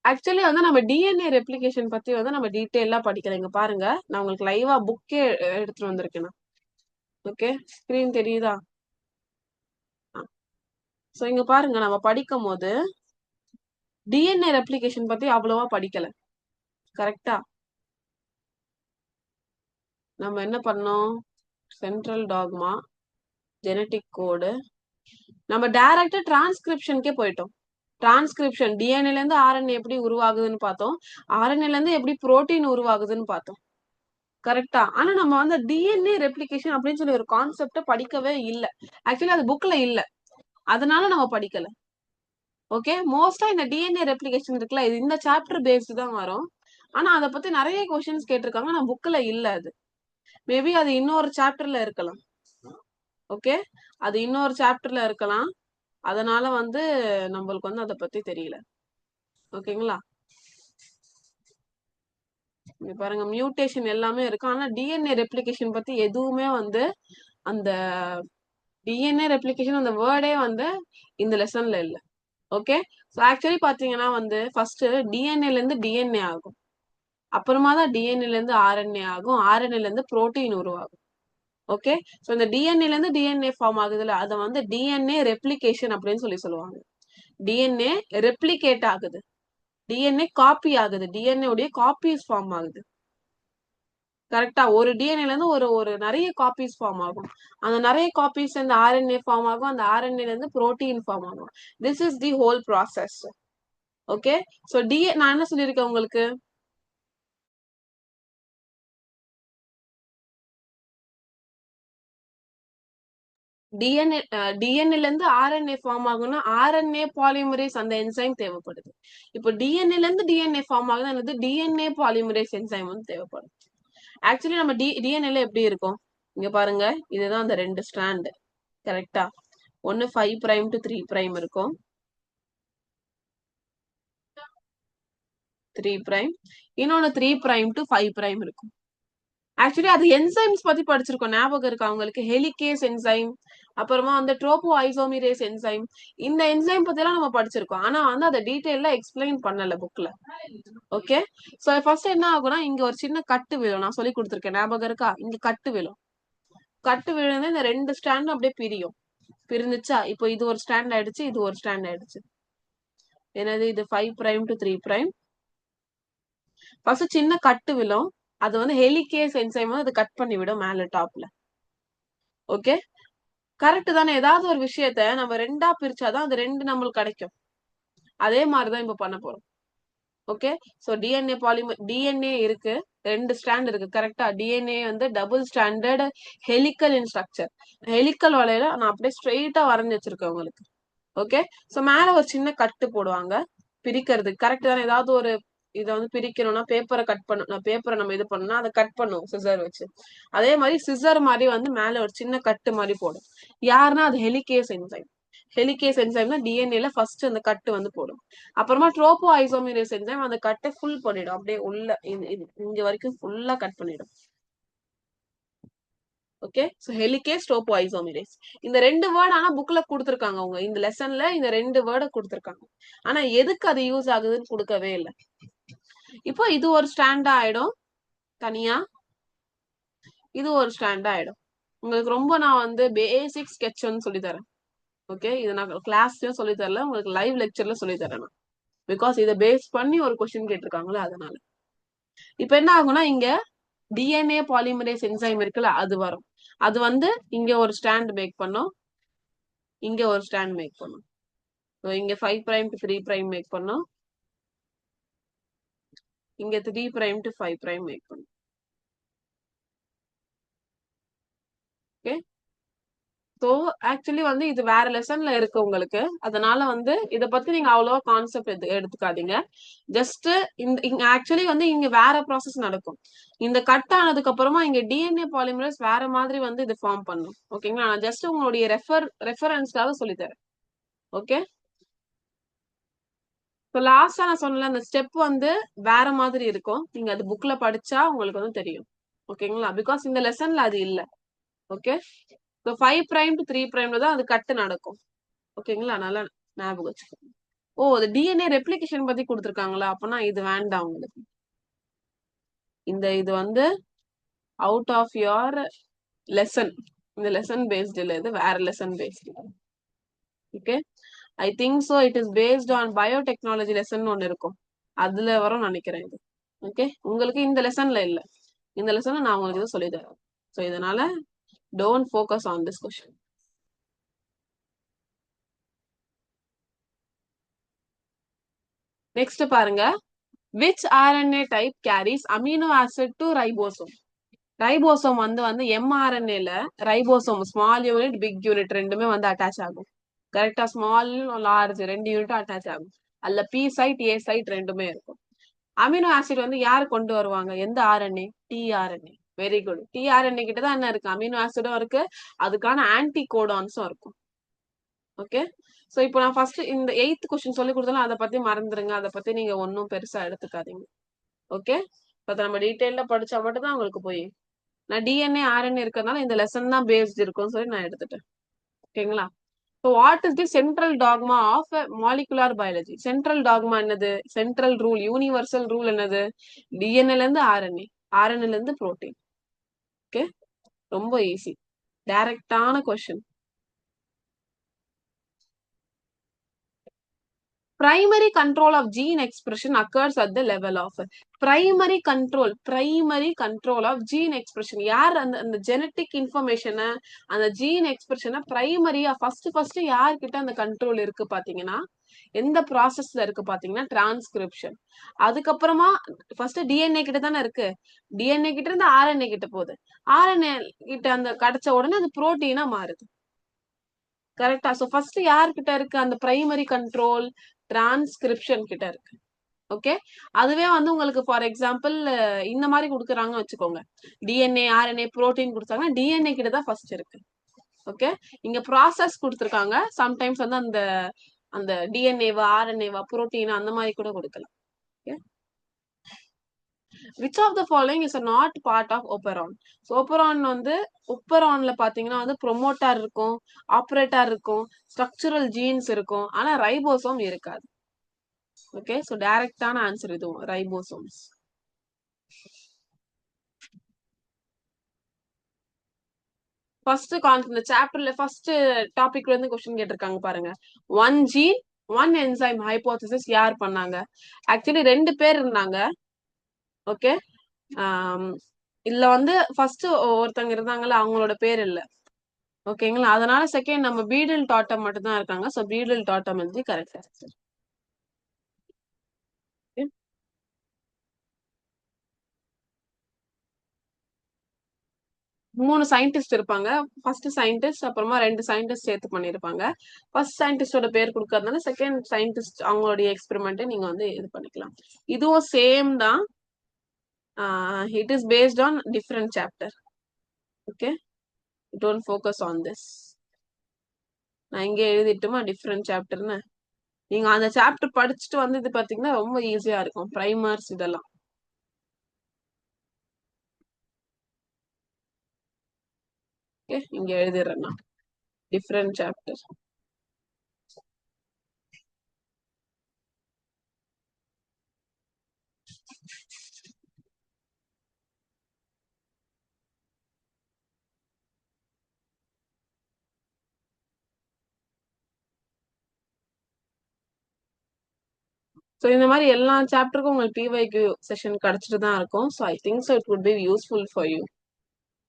ஆக்சுவலி வந்து நம்ம டிஎன்ஏ ரெப்ளிகேஷன் பத்தி வந்து நம்ம டீட்டெயிலா படிக்கல. இங்க பாருங்க, நான் உங்களுக்கு லைவா புக்கே எடுத்துட்டு வந்திருக்கேன். ஓகே, ஸ்கிரீன் தெரியுதா? சோ இங்க பாருங்க, நம்ம படிக்கும் போது டிஎன்ஏ ரெப்ளிகேஷன் பத்தி அவ்வளவா படிக்கல. கரெக்டா? நம்ம என்ன பண்ணோம்? சென்ட்ரல் டாக்மா, ஜெனட்டிக் கோடு, நம்ம டைரக்டா டிரான்ஸ்கிரிப்ஷனுக்கே போயிட்டோம். டிரான்ஸ்கிரிப்ஷன் டிஎன்ஏல இருந்து ஆர்என்ஏ எப்படி உருவாகுதுன்னு பார்த்தோம். ஆர்என்ஏல இருந்து எப்படி புரோட்டீன் உருவாகுதுன்னு பார்த்தோம். கரெக்டா? ஆனா நம்ம வந்து டிஎன்ஏ ரெப்ளிகேஷன் அப்படின்னு சொல்லி ஒரு கான்செப்ட படிக்கவே இல்ல. ஆக்சுவலி அது புக்ல இல்ல, அதனால நம்ம படிக்கல. ஓகே, மோஸ்டா இந்த டிஎன்ஏ ரெப்ளிகேஷன் இருக்குல்ல, இது இந்த சாப்டர் பேஸ்டு தான் வரும். ஆனா அதை பத்தி நிறைய கொஸ்டின்ஸ் கேட்டிருக்காங்க, ஆனா புக்ல இல்ல அது. மேபி அது இன்னொரு சாப்டர்ல இருக்கலாம். ஓகே, அது இன்னொரு சாப்டர்ல இருக்கலாம். அதனால வந்து நம்மளுக்கு வந்து அதை பத்தி தெரியல. ஓகேங்களா? இங்க பாருங்க, மியூட்டேஷன் எல்லாமே இருக்கு. ஆனா டிஎன்ஏ ரெப்ளிகேஷன் பத்தி எதுவுமே வந்து அந்த டிஎன்ஏ ரெப்ளிகேஷன் அந்த வேர்டே வந்து இந்த லெசன்ல இல்ல. ஓகே, ஸோ ஆக்சுவலி பாத்தீங்கன்னா வந்து ஃபர்ஸ்ட் டிஎன்ஏல இருந்து டிஎன்ஏ ஆகும், அப்புறமா தான் டிஎன்ஏல இருந்து ஆர்என்ஏ ஆகும், ஆர்என்ஏல இருந்து புரோட்டீன் உருவாகும். ஓகே, ஸோ இந்த டிஎன்ஏல இருந்து டிஎன்ஏ ஃபார்ம் ஆகுதுல்ல, அதை வந்து டிஎன்ஏ ரெப்ளிகேஷன் அப்படின்னு சொல்லி சொல்லுவாங்க. டிஎன்ஏ ரெப்ளிகேட் ஆகுது, டிஎன்ஏ காப்பி ஆகுது, டிஎன்ஏ உடைய காப்பீஸ் ஃபார்ம் ஆகுது. கரெக்டா? ஒரு டிஎன்ஏல இருந்து ஒரு ஒரு நிறைய காப்பீஸ் ஃபார்ம் ஆகும். அந்த நிறைய காப்பீஸ் இந்த ஆர்என்ஏ ஃபார்ம் ஆகும், அந்த ஆர்என்ஏல இருந்து புரோட்டீன் ஃபார்ம் ஆகும். This is the whole process. Okay, so நான் என்ன சொல்லியிருக்கேன் உங்களுக்கு, டிஎன்ஏல இருந்து ஆர்என்ஏ ஃபார்ம் ஆகும்னா ஆர்என்ஏ பாலிமரேஸ் அந்த என்சைம் தேவைப்படுது. இப்போ டிஎன்ஏல இருந்து டிஎன்ஏ ஃபார்ம் ஆகுதுன்னா என்னது, டிஎன்ஏ பாலிமரேஸ் என்சைம் வந்து தேவைப்படும். ஆக்சுவலி நம்ம டிஎன்ஏல எப்படி இருக்கும், இங்க பாருங்க, இதுதான் அந்த ரெண்டு ஸ்ட்ராண்ட். கரெக்டா? ஒன்னு 5 பிரைம் டு 3 பிரைம் இருக்கும், 3 பிரைம், இன்னொன்னு 3 பிரைம் டு 5 பிரைம் இருக்கும். ஆக்சுவலி அது என்சைம்ஸ் பத்தி படிச்சிருக்கோம், ஞாபகம் இருக்கு அவங்களுக்கு. ஹெலிகேஸ் என்சைம், அப்புறமா வந்து ட்ரோபோ ஐசோமிரேஸ் என்சைம், இந்த என்சைம் பத்தி எல்லாம் நம்ம படிச்சிருக்கோம். ஆனா வந்து அதை டீடைல்ல எக்ஸ்பிளைன் பண்ணல புக்ல. ஓகே, சோ ஃபர்ஸ்ட் என்ன ஆகும்னா இங்க ஒரு சின்ன கட்டு விழும். நான் சொல்லி கொடுத்துருக்கேன், ஞாபகம் இருக்கா? இங்க கட்டு விழும். கட்டு விழுந்து இந்த 2 ஸ்டாண்ட் அப்படியே பிரியும். பிரிஞ்சுச்சா? இப்போ இது ஒரு ஸ்டாண்ட் ஆயிடுச்சு, இது ஒரு ஸ்டாண்ட் ஆயிடுச்சு. என்னது இது? 5 பிரைம் டு 3 பிரைம். ஃபர்ஸ்ட் சின்ன கட்டு விழும். அது வந்து ஹெலிகேஸ் என்சைம் வந்து அது கட் பண்ணி விடும் மேல டாப்ல. ஓகே, கரெக்ட் தானே? ஏதாவது ஒரு விஷயத்த நம்ம 2ஆ பிரிச்சாதான் அது 2 நம்மளுக்கு கிடைக்கும். அதே மாதிரிதான் இப்ப பண்ண போறோம். Okay, so DNA polymer, DNA இருக்கு, 2 ஸ்டாண்ட் இருக்கு. கரெக்டா? டிஎன்ஏ வந்து double stranded helical in structure. Helical வலையில நான் அப்படியே ஸ்ட்ரெயிட்டா வரைஞ்சு வச்சிருக்கேன் உங்களுக்கு. ஓகே, சோ மேல ஒரு சின்ன கட்டு போடுவாங்க பிரிக்கிறது. கரெக்ட் தானே? ஏதாவது ஒரு இதை வந்து பிரிக்கணும்னா பேப்பரை கட் பண்ணணும், பேப்பரை நம்ம இது பண்ணோம்னா அதை கட் பண்ணுவோம் சிசர் வச்சு. அதே மாதிரி சிசர் மாதிரி வந்து மேல ஒரு சின்ன கட்டு மாதிரி போடும். யாருன்னா அது ஹெலிகேஸ் என்சைம். ஹெலிகேஸ் என்சைம்னா டிஎன்ஏல ஃபர்ஸ்ட் அந்த கட்டு வந்து போடும். அப்புறமா ட்ரோபோ ஐசோமரேஸ் என்சைம் அந்த கட்டை ஃபுல் பண்ணிடும். அப்படியே உள்ள இங்க வரைக்கும் ஃபுல்லா கட் பண்ணிடும். ஓகே, சோ ஹெலிகேஸ், ட்ரோபோ ஐசோமரேஸ், இந்த 2 வேர்ட் ஆனா புக்ல கொடுத்திருக்காங்க. அவங்க இந்த லெசன்ல இந்த 2 வேர்டை கொடுத்திருக்காங்க. ஆனா எதுக்கு அது யூஸ் ஆகுதுன்னு கொடுக்கவே இல்லை. இப்போ இது ஒரு ஸ்டாண்ட் ஆயிடும் தனியா, இது ஒரு ஸ்டாண்ட் ஆயிடும். உங்களுக்கு ரொம்ப நான் வந்து பேசிக் ஸ்கெட்ச்னு சொல்லி தரேன். ஓகே, இது நான் கிளாஸ்லயும் சொல்லி தரல, உங்களுக்கு லைவ் லெக்சர்ல சொல்லி தரேன். பிகாஸ் இதை பேஸ் பண்ணி ஒரு கொஸ்டின் கேட்டிருக்காங்களே, அதனால. இப்ப என்ன ஆகும்னா இங்க டிஎன்ஏ பாலிமரேஸ் என்சைம் இருக்குல்ல, அது வரும். அது வந்து இங்க ஒரு ஸ்டாண்ட் மேக் பண்ணும், இங்க ஒரு ஸ்டாண்ட் மேக் பண்ணும். இங்க 5 பிரைம் டு 3 பிரைம் மேக் பண்ணும், இங்க 3 பிரைம் டு 5 பிரைம் மேக் பண்ணும். ஓகே, ஸோ ஆக்சுவலி வந்து இது வேற லெசன்ல இருக்கு உங்களுக்கு. அதனால வந்து இதை பத்தி நீங்க அவ்வளவா கான்செப்ட் எடுத்துக்காதீங்க. ஜஸ்ட் இங்க ஆக்சுவலி வந்து இங்க வேற ப்ராசஸ் நடக்கும். இந்த கட் ஆனதுக்கு அப்புறமா இங்க டிஎன்ஏ பாலிமரேஸ் வேற மாதிரி வந்து இது ஃபார்ம் பண்ணும். ஓகேங்களா? நான் ஜஸ்ட் உங்களுடைய ரெஃபரன்ஸ்க்காக சொல்லி தரேன். ஓகே, இப்போ லாஸ்டா நான் சொன்னல அந்த ஸ்டெப் வந்து வேற மாதிரி இருக்கும். நீங்க அது புக்ல படிச்சா உங்களுக்கு வந்து தெரியும். ஓகேங்களா? பிகாஸ் இந்த லெசன்ல அது இல்ல. ஓகே, ஸோ 5 பிரைம் டு 3 பிரைம்ல தான் அது கட்டு நடக்கும். ஓகேங்களா? நல்லா ஞாபகம் வச்சுக்கோங்க. ஓ, அது டிஎன்ஏ ரெப்ளிகேஷன் பத்தி கொடுத்துருக்காங்களா? அப்பனா இது வேண்டாம் உங்களுக்கு. இது வந்து அவுட் ஆஃப் யோர் லெசன். இந்த லெசன் பேஸ்ட் இல்ல, இது வேற lesson based. Okay, I think so it is based on biotechnology lesson ஒன்னு இருக்கும், அதுல வரும் நினைக்கிறேன் இது. ஓகே, உங்களுக்கு இந்த லெசன்ல இல்ல. இந்த லெசன்ல நான் உங்களுக்கு இது சொல்லி தரேன். ஸோ இதனால don't focus on this question. Next பாருங்க, which RNA type carries amino acid to ribosome? Ribosome வந்து எம்ஆர்என்ஏல ribosome small unit big unit ரெண்டுமே வந்து அட்டாச் ஆகும். கரெக்டா? ஸ்மால் லார்ஜ் 2 யூனிட்டும் அட்டாச் ஆகும். அல்ல பி சைட் ஏ சைட் ரெண்டுமே இருக்கும். அமினோ ஆசிட் வந்து யார் கொண்டு வருவாங்க? எந்த RNA? TRNA. Very good. TRNA கிட்ட தான் என்ன இருக்கு? அமினோ ஆசிடும் இருக்கு, அதுக்கான ஆன்டி கோடான்ஸும் இருக்கும். ஓகே, சோ இப்போ நான் ஃபர்ஸ்ட் இந்த 8th கொஸ்டின் சொல்லி கொடுத்தாலும் அதை பத்தி மறந்துருங்க, அதை பத்தி நீங்க ஒன்னும் பெருசா எடுத்துக்காதீங்க. ஓகே, இப்போ நம்ம டீடைல்டா படிச்சா மட்டும் தான் உங்களுக்கு போய். நான் டிஎன்ஏ ஆர்என்ஏ இருக்கிறதுனால இந்த லெசன் தான் பேஸ்ட் இருக்கும்னு சொல்லி நான் எடுத்துட்டேன். ஓகேங்களா? So what is the central dogma of molecular biology? Central dogma என்னது? சென்ட்ரல் ரூல், யூனிவர்சல் ரூல் என்னது? டிஎன்ஏல இருந்து ஆர்என்ஏ, ஆர்என்ஏல இருந்து புரோட்டீன். ஓகே, ரொம்ப ஈஸி, டைரக்டான question. Primary control of gene expression occurs at the level of primary control of gene expression. யார் அந்த ஜெனட்டிக் இன்ஃபர்மேஷனை, அந்த ஜீன் எக்ஸ்பிரஷனை பிரைமரியா ஃபர்ஸ்ட் யார்கிட்ட அந்த கண்ட்ரோல் இருக்கு பாத்தீங்கன்னா, எந்த ப்ராசஸ்ல இருக்கு பாத்தீங்கன்னா டிரான்ஸ்கிரிப்ஷன். அதுக்கப்புறமா ஃபர்ஸ்ட் டிஎன்ஏ கிட்ட தானே இருக்கு, டிஎன்ஏ கிட்ட இருந்து ஆர்என்ஏ கிட்ட போகுது, ஆர்என்ஏ கிட்ட அந்த கிடைச்ச உடனே அது புரோட்டீனா மாறுது. கரெக்டா? சோ ஃபர்ஸ்ட் யார்கிட்ட இருக்கு அந்த பிரைமரி கண்ட்ரோல்? டிரான்ஸ்கிரிப்ஷன் கிட்ட இருக்கு. ஓகே, அதுவே வந்து உங்களுக்கு ஃபார் எக்ஸாம்பிள் இந்த மாதிரி கொடுக்குறாங்கன்னு வச்சுக்கோங்க, டிஎன்ஏ ஆர்என்ஏ புரோட்டீன் கொடுத்தாங்கன்னா டிஎன்ஏ கிட்ட தான் ஃபர்ஸ்ட் இருக்கு. ஓகே, இங்க ப்ராசஸ் கொடுத்துருக்காங்க, சம்டைம்ஸ் வந்து அந்த அந்த டிஎன்ஏவா ஆர்என்ஏவா புரோட்டீன் அந்த மாதிரி கூட கொடுக்கலாம். Okay, which of the following is not part of operon? So operon வந்து ஓப்பரான்ல பாத்தீங்கன்னா வந்து ப்ரொமோட்டார் இருக்கும், ஆப்ரேட்டார் இருக்கும், ஸ்ட்ரக்சுரல் ஜீன்ஸ் இருக்கும், ஆனா ரைபோசோம் இருக்காது. ஓகே, ஸோ டைரக்டான ஆன்சர் இதுவும் ரைபோசோம்ஸ். ஃபர்ஸ்ட் இந்த சாப்டர்ல ஃபர்ஸ்ட் டாபிக்ல இருந்து கொஸ்டின் கேட்டிருக்காங்க பாருங்க. 1 gene 1 enzyme ஹைபோதசிஸ் யார் பண்ணாங்க? ஆக்சுவலி 2 பேர் இருந்தாங்க. ஓகே, இதுல வந்து ஃபர்ஸ்ட் ஒருத்தங்க இருந்தாங்கல்ல, அவங்களோட பேர் இல்ல. ஓகேங்களா, அதனால செகண்ட் நம்ம பீடில் டாட்டம் மட்டும் தான் இருக்காங்க. ஸோ பீடில் டாட்டம் வந்து கரெக்ட் ஆன்சர். 3 சயின்டிஸ்ட் இருப்பாங்க. ஃபர்ஸ்ட் சயின்டிஸ்ட், அப்புறமா 2 சயின்டிஸ்ட் சேர்த்து பண்ணிருப்பாங்க. ஃபர்ஸ்ட் சயின்டிஸ்டோட பேர் கொடுக்கறதுனால செகண்ட் சயின்டிஸ்ட் அவங்களுடைய எக்ஸ்பெரிமெண்ட்டை நீங்க வந்து இது பண்ணிக்கலாம். இதுவும் சேம் தான். It is based on different chapter. Okay, don't focus on this. நான் இங்கே எழுதிட்டுமா டிஃப்ரெண்ட் சாப்டர்னு? நீங்க அந்த சாப்டர் படிச்சுட்டு வந்து இது பாத்தீங்கன்னா ரொம்ப ஈஸியா இருக்கும், பிரைமர்ஸ் இதெல்லாம். ஓகே, இங்க எழுதிடுறேன் நான் டிஃப்ரெண்ட் சாப்டர். ஸோ இந்த மாதிரி எல்லா சாப்டருக்கும் உங்களுக்கு பிவைக்யூ செஷன் கிடைச்சிட்டு தான் இருக்கும். So I think so it would be useful for you.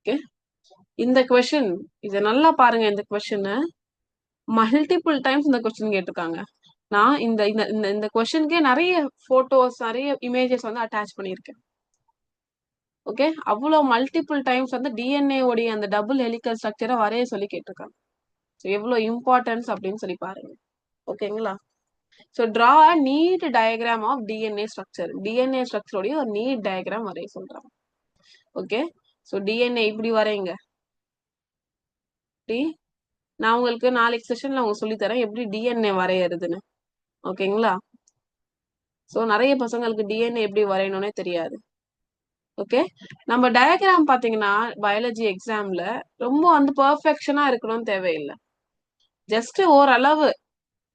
Okay, இந்த கொஸ்டின் இதை நல்லா பாருங்க. இந்த கொஸ்டின் மல்டிபிள் டைம்ஸ் இந்த கொஸ்டின் கேட்டிருக்காங்க. நான் இந்த இந்த இந்த இந்த கொஸ்டினுக்கே நிறைய போட்டோஸ், நிறைய இமேஜஸ் வந்து அட்டாச் பண்ணியிருக்கேன். ஓகே, அவ்வளோ மல்டிபிள் டைம்ஸ் வந்து டிஎன்ஏ உடைய அந்த டபுள் ஹெலிக்கல் ஸ்ட்ரக்சரை வரைய சொல்லி கேட்டிருக்காங்க. ஸோ எவ்வளோ இம்பார்ட்டன்ஸ் அப்படின்னு சொல்லி பாருங்க. ஓகேங்களா, so draw a neat diagram of DNA structure. DNA ஸ்ட்ரக்சரோடைய ஒரு நீட் டயக்ராம் வரைய சொல்றாங்க. ஓகே, ஸோ டிஎன்ஏ இப்படி வரைங்க. நான் உங்களுக்கு நாளைக்கு செஷன்ல உங்களுக்கு சொல்லி தரேன் எப்படி டிஎன்ஏ வரையறதுன்னு. ஓகேங்களா, ஸோ நிறைய பசங்களுக்கு டிஎன்ஏ எப்படி வரையணும்னே தெரியாது. ஓகே, நம்ம டயக்ராம் பாத்தீங்கன்னா பயாலஜி எக்ஸாம்ல ரொம்ப வந்து பெர்ஃபெக்ஷனா இருக்கணும்னு தேவையில்லை. ஜஸ்ட் ஓரளவு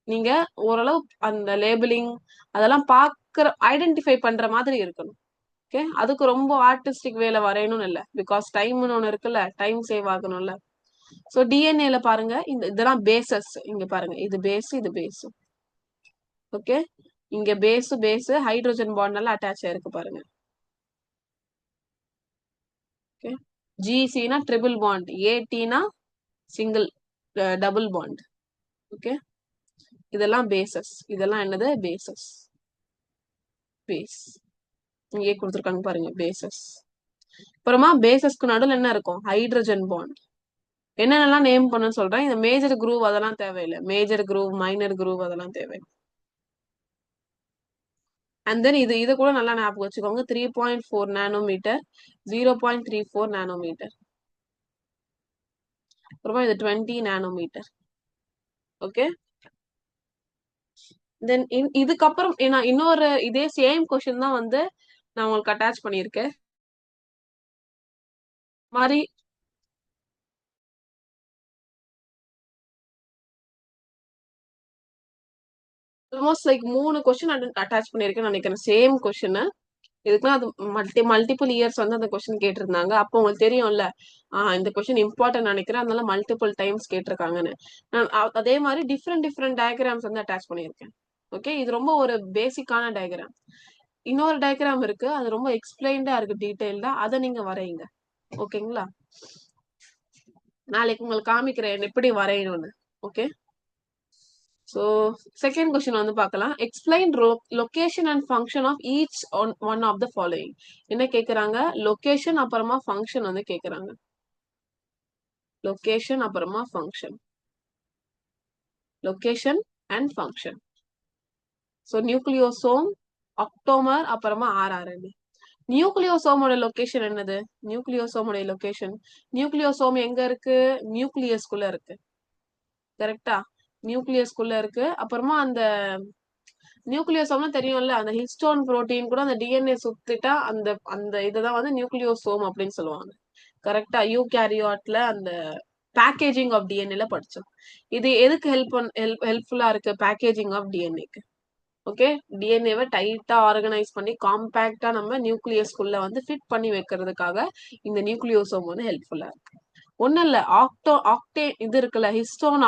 நீங்க ஓரளவு அந்த லேபிளிங் அதெல்லாம் பாக்குற ஐடென்டிஃபை பண்ற மாதிரி இருக்கணும். ஓகே, அதுக்கு ரொம்ப ஆர்டிஸ்டிக் வேல வரையணும்னு இல்லை, பிகாஸ் டைம்னு ஒண்ணு இருக்குல்ல, டைம் சேவ் ஆகணும்ல. ஸோ டிஎன்ஏல பாருங்க, இதெல்லாம் பேசஸ். இங்க பாருங்க, இது பேஸ், இது பேஸ். ஓகே, இங்க பேஸ் ஹைட்ரோஜன் பாண்ட் எல்லாம் அட்டாச் ஆயிருக்கு பாருங்க. ஓகே, ஜிசினா ட்ரிபிள் பாண்ட், ஏடினா சிங்கிள் டபுள் பாண்ட். ஓகே, இதெல்லாம் பேசஸ். இதெல்லாம் என்னது? பேசஸ். பேஸ் இங்கே கொடுத்துருக்காங்க பாருங்க, பேசஸ். அப்புறமா பேசஸ்க்கு நடுவில் என்ன இருக்கும்? Hydrogen bond. என்னென்னலாம் நேம் பண்ண சொல்றேன். இந்த மேஜர் குரூவ் அதெல்லாம் தேவையில்லை. மேஜர் குரூவ், மைனர் குரூவ் அதெல்லாம் தேவை. அண்ட் தென் இது கூட நல்லா ஞாபகம் வச்சுக்கோங்க. 3.4 நானோமீட்டர், 0.34 நானோமீட்டர். அப்புறமா இது 20 நானோமீட்டர். ஓகே, தென் இதுக்கப்புறம் இன்னொரு இதே சேம் கொஸ்டின் தான் வந்து நான் உங்களுக்கு அட்டாச் பண்ணியிருக்கேன் மாதிரி. ஆல்மோஸ்ட் லைக் 3 கொஸ்டின் அட்டாச் பண்ணிருக்கேன்னு நினைக்கிறேன், சேம் கொஸ்டின். இதுக்குலாம் அது மல்டிபிள் இயர்ஸ் வந்து அந்த கொஸ்டின் கேட்டிருந்தாங்க. அப்போ உங்களுக்கு தெரியும்ல, இந்த கொஸ்டின் இம்பார்ட்டன்ட் நினைக்கிறேன், அதனால மல்டிபிள் டைம்ஸ் கேட்டிருக்காங்கன்னு. அதே மாதிரி டிஃப்ரெண்ட் டயக்ராம்ஸ் வந்து அட்டாச் பண்ணியிருக்கேன். ஓகே, இது ரொம்ப ஒரு பேசிக்கான டயக்ராம். இன்னொரு டயக்ராம் இருக்கு, அது ரொம்ப எக்ஸ்பிளைன்டா இருக்கு, டீடைல்டா. அதை நீங்க வரையுங்க. ஓகேங்களா, நாளைக்கு உங்களுக்கு காமிக்கிறேன் எப்படி வரையணும்னு. ஓகே, ஸோ செகண்ட் கொஸ்டின் வந்து பார்க்கலாம். Explain location and function of each one of the following. என்ன கேட்குறாங்க? லொகேஷன் அப்புறமா ஃபங்க்ஷன் வந்து கேட்குறாங்க. லொகேஷன் அப்புறமா function. Location and function. So nucleosome, octamer, அப்புறமா ஆர்ஆர்என்ஏ. நியூக்ளியோசோமோட லொகேஷன் என்னது? நியூக்ளியோசோமோட லொகேஷன், நியூக்ளியோசோம் எங்க இருக்கு? நியூக்ளியஸ்குள்ள இருக்கு. கரெக்டா? நியூக்ளியஸ்குள்ள இருக்கு. அப்புறமா அந்த நியூக்ளியோசோம்னா தெரியும்ல, அந்த ஹிஸ்டோன் புரோட்டீன் கூட அந்த டிஎன்ஏ சுத்திட்டா அந்த அந்த இதுதான் வந்து நியூக்ளியோசோம் அப்படின்னு சொல்லுவாங்க. கரெக்டா? யூகேரியாட்ல அந்த பேக்கேஜிங் ஆஃப் டிஎன்ஏல படிச்சோம். இது எதுக்கு ஹெல்ப்ஃபுல்லா இருக்கு பேக்கேஜிங் ஆஃப் டிஎன்ஏக்கு? ஓகே, டிஎன்ஏவை டைட்டா ஆர்கனைஸ் பண்ணி காம்பேக்டா நம்ம நியூக்ளியஸ்குள்ள வந்து ஃபிட் பண்ணி வைக்கிறதுக்காக இந்த நியூக்ளியோசோம் வந்து ஹெல்ப்ஃபுல்லா இருக்கு. ஒண்ணும் இல்ல, ஆக்டே இது இருக்குல்ல, ஹிஸ்டோன்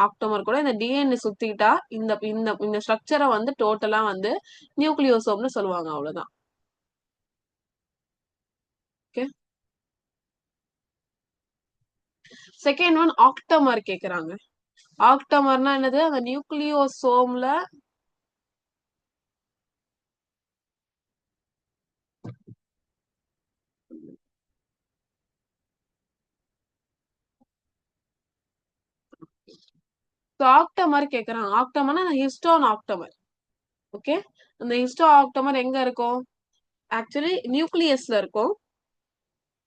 ஆக்டோமர் கூட இந்த டிஎன்ஏ சுத்திட்டா இந்த இந்த இந்த ஸ்ட்ரக்சரை வந்து டோட்டலா வந்து நியூக்ளியோசோம்னு சொல்லுவாங்க. அவ்வளவுதான். ஓகே, செகண்ட் ஒன் ஆக்டோமர் கேக்குறாங்க. ஆக்டோமர்னா என்னது? அந்த நியூக்ளியோசோம்ல ஆக்டோமர் கேக்குறாங்க. ஆக்டோமர்னா ஹிஸ்டோன் ஆக்டோமர். ஓகே, அந்த ஹிஸ்டோ ஆக்டோமர் எங்க இருக்கும்? ஆக்சுவலி நியூக்ளியஸ்ல இருக்கும்.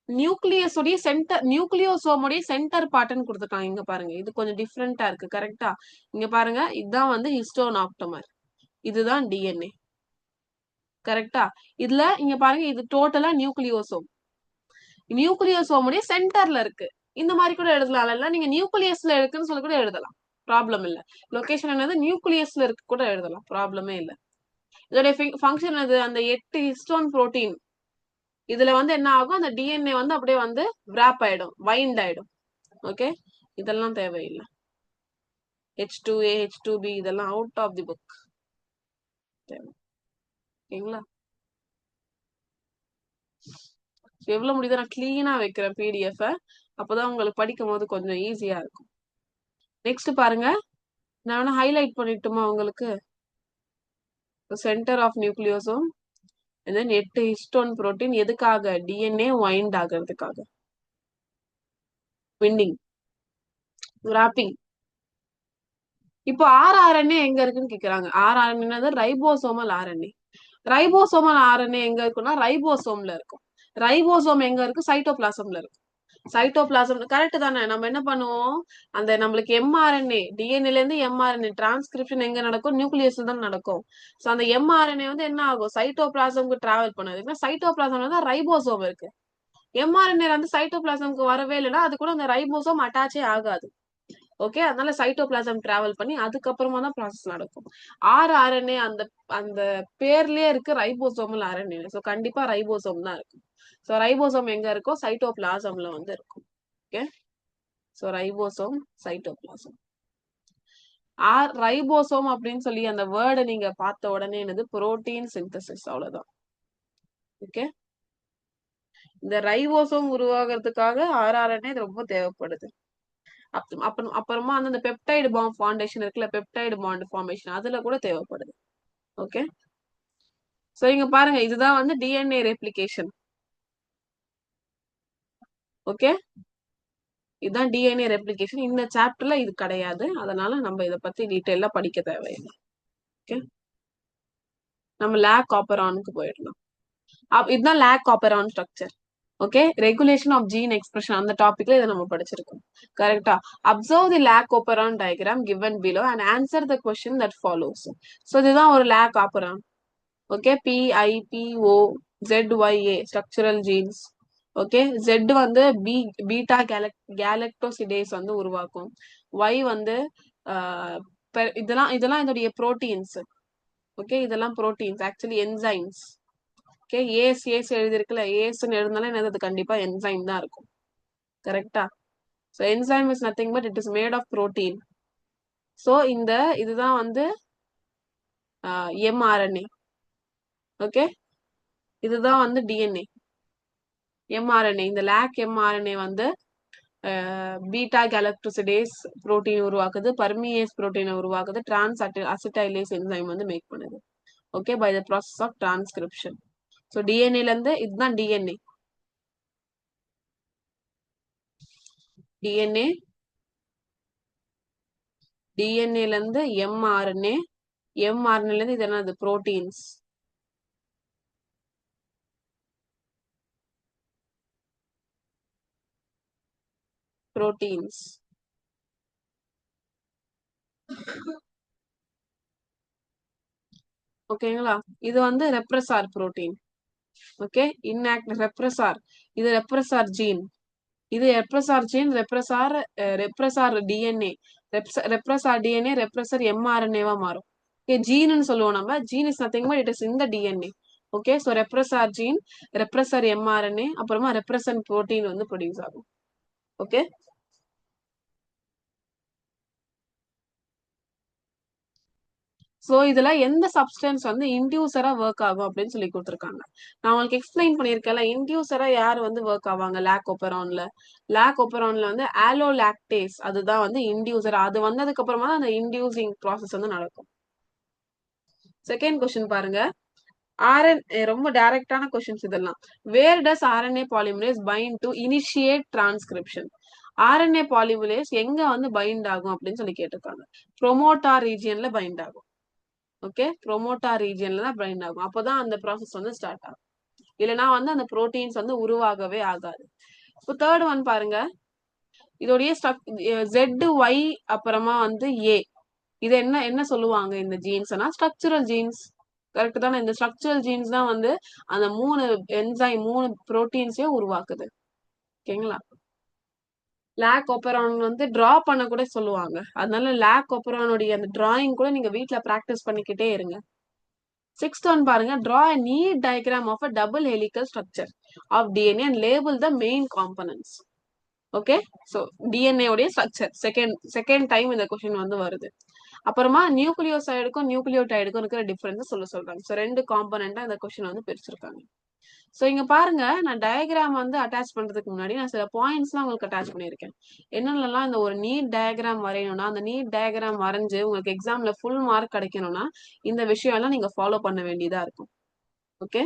நியூக்ளியஸோடைய சென்டர், நியூக்ளியோசோமுடைய சென்டர் பார்ட்னு கொடுத்துருக்காங்க. இங்க பாருங்க, இது கொஞ்சம் டிஃப்ரெண்டா இருக்கு. கரெக்டா? இங்க பாருங்க, இதுதான் வந்து ஹிஸ்டோன் ஆக்டோமர், இதுதான் டிஎன்ஏ. கரெக்டா? இதுல இங்க பாருங்க, இது டோட்டலா நியூக்ளியோசோம். நியூக்ளியோசோமுடைய சென்டர்ல இருக்கு. இந்த மாதிரி கூட எழுதலாம். இல்ல நீங்க நியூக்ளியஸ்ல இருக்குன்னு சொல்லி கூட எழுதலாம். ப்ராப்ளம் இல்ல. லொகேஷன் என்னது? நியூக்ளியஸ்ல இருக்கு கூட எழுதலாம். ப்ராப்ளமே இல்ல. இதோட ஃபங்க்ஷன் அது அந்த 8 ஹிஸ்டோன் புரோட்டீன் இதுல வந்து என்ன ஆகும்? அந்த டிஎன்ஏ வந்து அப்படியே வந்து விராப் ஆயிடும், வைண்ட் ஆயிடும். ஓகே, இதெல்லாம் தேவையில்லை. H2A H2B இதெல்லாம் அவுட் ஆஃப் தி புக். ஓகேங்களா? எவ்வளவு முடியுதோ நான் கிளீனா வைக்கிறேன் பிடிஎஃப். அப்பதான் உங்களுக்கு படிக்கும் போது கொஞ்சம் ஈஸியா இருக்கும். நெக்ஸ்ட் பாருங்க, நான் வேணா ஹைலைட் பண்ணிட்டுமா உங்களுக்கு? Center of nucleosome and then 8 histone protein எதுக்காக? டிஎன்ஏ வைண்ட் ஆகிறதுக்காக, விண்டிங், wrapping. இப்போ ஆர்ஆர்என்ஏ எங்க இருக்குன்னு கேக்குறாங்க. RRNA ribosomal RNA. Ribosomal RNA எங்க இருக்குன்னா ரைபோசோம்ல இருக்கும். ரைபோசோம் எங்க இருக்கு? சைட்டோபிளாசம்ல இருக்கு. சைட்டோபிளாசம் கரெக்ட் தானே? நம்ம என்ன பண்ணுவோம்? அந்த நம்மளுக்கு எம்ஆர்என்ஏ, டிஎன்ஏல இருந்து எம்ஆர்என்ஏ டிரான்ஸ்கிரிப்ஷன் எங்க நடக்கும்? நியூக்ளியஸ்ல தான் நடக்கும். சோ அந்த எம்ஆர்என்ஏ வந்து என்ன ஆகும்? சைட்டோபிளாசம்க்கு டிராவல் பண்ணது. சைட்டோபிளாசம்ல தான் ரைபோசோம் இருக்கு. எம்ஆர்என்ஏ வந்து சைட்டோபிளாசம்க்கு வரவே இல்லைன்னா அது கூட அந்த ரைபோசோம் அட்டாச்சே ஆகாது. ஓகே, அதனால சைட்டோபிளாசம் டிராவல் பண்ணி அதுக்கப்புறமா தான் ப்ராசஸ் நடக்கும். ஆர்ஆர்என்ஏ அந்த அந்த பேர்லயே இருக்கு ரைபோசோமல் ஆர்என்ஏ. சோ கண்டிப்பா ரைபோசோம் தான் இருக்கும். சோ ரைபோசோம் எங்க இருக்கோ? சைட்டோபிளாசம்ல வந்து இருக்கும். Okay, so ribosome, cytoplasm. Ribosome அப்படின்னு சொல்லி அந்த வேர்டை நீங்க பார்த்த உடனே என்னது? Protein synthesis. அவ்வளவுதான். ஓகே, இந்த ரைபோசோம் உருவாகிறதுக்காக ஆர்ஆர்என்ஏ ரொம்ப தேவைப்படுது. அப்புறமா அந்த பெப்டைடு பாண்ட் ஃபார்மேஷன் இருக்குல்ல, பெப்டைடு பாண்ட் ஃபார்மேஷன் அதுல கூட தேவைப்படுது. ஓகே, சோ இங்க பாருங்க, இதுதான் வந்து டிஎன்ஏ ரெப்ளிகேஷன். ஓகே, இதுதான் டிஎன்ஏ ரெப்ளிகேஷன். இந்த சாப்டர்ல இது கிடையாது, அதனால நம்ம இத பத்தி டீடைலா படிக்க தேவையில்லை. ஓகே, நம்ம லேக் ஆப்பரானுக்கு போயிடலாம். இதுதான் lac operon structure. Okay, regulation of gene expression அந்த டாபிக்ல இதை நம்ம படிச்சிருக்கோம். கரெக்டா? Observe the lac operon diagram given below and answer the question that follows. So இதுதான் ஒரு lac operon. Okay, PIPO ZYA structural genes. Okay, Z வந்து beta galactosidase வந்து உருவாக்கும். Y வந்து இதெல்லாம் இதெல்லாம் இதோடைய புரோட்டீன்ஸ். ஓகே, இதெல்லாம் proteins, actually enzymes. Okay, ase எழுதிருக்குல்ல, ஏஸ்ன்னு எழுதினாலும் என்னது? அது கண்டிப்பா என்சைம் தான் இருக்கும். கரெக்டா? So enzyme is nothing but it is made of protein. So இந்த இதுதான் வந்து எம்ஆர்என்ஏ. ஓகே, இதுதான் வந்து டிஎன்ஏ. எம்ஆர்என்ஏ, இந்த லேக் எம்ஆர்என்ஏ வந்து பீட்டா கேலக்டோசிடேஸ் புரோட்டீன் உருவாக்குது, பர்மியேஸ் புரோட்டீனை உருவாக்குது, டிரான்ஸ் அசிட்டைலேஸ் என்சைம் வந்து மேக் பண்ணுது. Okay, by the process of transcription. So டிஎன்ஏல இருந்து இதுதான் டிஎன்ஏ. டிஎன்ஏ டிஎன்ஏல இருந்து எம்ஆர்என்ஏ, எம்ஆர்என்ஏல இருந்து இது என்னது? புரோட்டீன்ஸ். புரோட்டீன்ஸ் ஓகேங்களா? இது வந்து repressor protein. Okay, inactive repressor. இது ரெப்ரஸார் ஜீன். இது repressor gene, repressor DNA. Repressor DNA repressor எம்ஆர்என்ஏவா மாறும். ஓகே, ஜீன்னு சொல்லுவோம் நம்ம. Gene is nothing but it is இந்த DNA. Okay, so repressor gene, repressor mRNA, அப்புறமா ரெப்ரசன்ட் புரோட்டீன் வந்து ப்ரொடியூஸ் ஆகும். ஓகே, ஸோ இதுல எந்த சப்ஸ்டன்ஸ் வந்து இன்டியூசரா ஒர்க் ஆகும் அப்படின்னு சொல்லி கொடுத்துருக்காங்க. நான் உங்களுக்கு எக்ஸ்பிளைன் பண்ணியிருக்கேன்ல, இன்டியூசரா யார் வந்து ஒர்க் ஆவாங்க லாக்ஓபெரான்ல. லாக்ஓபெரான்ல வந்து ஆலோலாக்டேஸ், அதுதான் வந்து இன்டியூசர். அது வந்ததுக்கு அப்புறமா தான் அந்த இன்டியூசிங் ப்ராசஸ் வந்து நடக்கும். செகண்ட் கொஸ்டின் பாருங்க. ரொம்ப டைரக்டான கொஸ்டின்ஸ் இதெல்லாம். Where does RNA polymerase bind to initiate transcription? RNA polymerase எங்க வந்து பைண்ட் ஆகும் அப்படின்னு சொல்லி கேட்டிருக்காங்க. ப்ரோமோட்டார் ரீஜியன்ல பைண்ட் ஆகும். ஓகே, ப்ரோமோட்டார் ரீஜியன்ல தான் பைண்ட் ஆகும். அப்போதான் அந்த ப்ராசஸ் வந்து ஸ்டார்ட் ஆகும். இல்லைன்னா வந்து அந்த புரோட்டீன்ஸ் வந்து உருவாகவே ஆகாது. இப்போ தேர்ட் ஒன் பாருங்க. இதோடைய ZY அப்புறமா வந்து A, இது என்ன என்ன சொல்லுவாங்க இந்த ஜீன்ஸ்னா? Structural jeans. கரெக்ட் தானே? இந்த ஸ்ட்ரக்சுரல் ஜீன்ஸ் தான் வந்து அந்த 3 புரோட்டீன்ஸையும் உருவாக்குது. ஓகேங்களா? லேக் ஒப்பரான் வந்து டிரா பண்ண கூட சொல்லுவாங்க. அதனால லேக் ஒப்பரானுடைய அந்த டிராயிங் கூட நீங்க வீட்ல பிராக்டிஸ் பண்ணிக்கிட்டே இருங்க. சிக்ஸ்த் ஒன் பாருங்க. Draw a neat diagram of a double helical structure of DNA and label the main components. Okay, so DNA உடைய ஸ்ட்ரக்சர் செகண்ட் டைம் இந்த கொஸ்டின் வந்து வருது. அப்புறமா நியூக்ளியோசைடுக்கும் நியூக்ளியோடைடுக்கும் இருக்கிற டிஃபரன்ஸ் சொல்றாங்க. ஸோ 2 காம்பனண்டா இந்த கொஸ்டின் வந்து பிரிச்சிருக்காங்க. ஸோ இங்க பாருங்க, நான் டயக்ராம் வந்து அட்டாச் பண்றதுக்கு முன்னாடி நான் சில பாயிண்ட்ஸ்லாம் உங்களுக்கு அட்டாச் பண்ணியிருக்கேன். என்னென்னலாம் இந்த ஒரு நீட் டயக்ராம் வரையணும்னா, அந்த நீட் டயக்ராம் வரைஞ்சு உங்களுக்கு எக்ஸாம்ல ஃபுல் மார்க் கிடைக்கணும்னா இந்த விஷயம் எல்லாம் நீங்க ஃபாலோ பண்ண வேண்டியதா இருக்கும். ஓகே,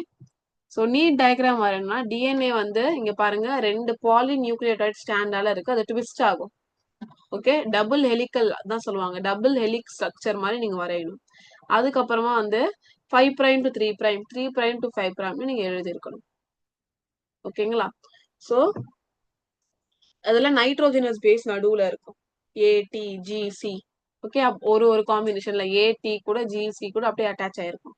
ஸோ நீட் டயக்ராம் வரையணும்னா டிஎன்ஏ வந்து இங்க பாருங்க 2 பாலி நியூக்ளியோடைட் ஸ்டாண்டால இருக்கு. அது ட்விஸ்ட் ஆகும். ஓகே, டபுள் ஹெலிக்கல் தான் சொல்லுவாங்க. டபுள் ஹெலிக் ஸ்ட்ரக்சர் மாதிரி நீங்க வரையணும். அதுக்கப்புறமா வந்து 5 prime to 3 prime, 3 prime to 5 prime நீங்க எழுதியிருக்கணும். ஓகேங்களா? ஸோ அதுல நைட்ரோஜனஸ் பேஸ் நடுவுல இருக்கும். ATGC. ஓகே, ஒரு ஒரு காம்பினேஷன்ல AT கூட GC கூட அப்படியே அட்டாச் ஆயிருக்கும்.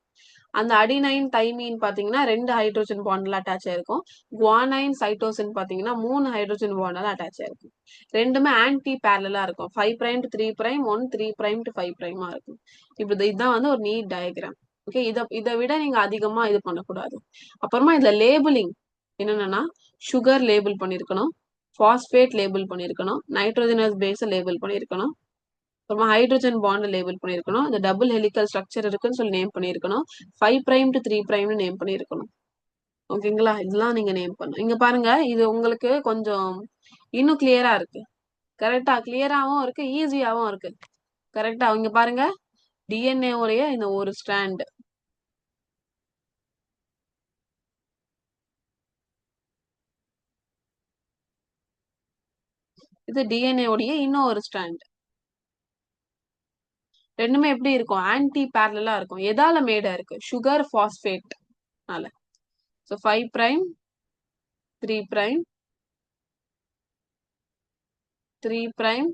அந்த அடினைன் தைமீன் பாத்தீங்கன்னா 2 ஹைட்ரோஜன் பாண்ட்ல அட்டாச் ஆயிருக்கும். குவானைன் சைட்டோசின் பாத்தீங்கன்னா 3 ஹைட்ரோஜன் பாண்டால அட்டாச் ஆயிருக்கும். ரெண்டுமே ஆன்டி பேரலா இருக்கும். 5 prime to 3 prime, 1 3 prime to 5 பிரைமா இருக்கும். இப்படி இதுதான் வந்து ஒரு நீட் டயக்ராம். ஓகே, இதை விட நீங்க அதிகமா இது பண்ணக்கூடாது. அப்புறமா இதுல லேபிளிங் என்னன்னா, சுகர் லேபிள் பண்ணிருக்கணும், பாஸ்பேட் லேபிள் பண்ணிருக்கணும், நைட்ரோஜனஸ் பேஸ லேபிள் பண்ணிருக்கணும், அப்புறமா ஹைட்ரோஜன் பாண்ட் லேபிள் பண்ணிருக்கணும், இந்த டபுள் ஹெலிக்கல் ஸ்ட்ரக்சர் இருக்குன்னு சொல்லி நேம் பண்ணிருக்கணும், 5 பிரைம் டு 3 பிரைம்னு நேம் பண்ணிருக்கணும். ஓகேங்களா? இதெல்லாம் நீங்க நேம் பண்ணணும். இங்க பாருங்க, இது உங்களுக்கு கொஞ்சம் இன்னும் கிளியரா இருக்கு. கரெக்டா? கிளியராவும் இருக்கு, ஈஸியாவும் இருக்கு. கரெக்டா? இங்க பாருங்க, டிஎன்ஏ உடைய இந்த ஒரு ஸ்ட்ராண்ட், இது டிஎன்ஏ உடைய இன்னும் ஒரு ஸ்ட்ராண்ட். ரெண்டுமே எப்படி இருக்கும்? ஆன்டி பேரலா இருக்கும். எதால மேடா இருக்கு? சுகர் பாஸ்பேட் நால. So 5 prime 3 prime 3 prime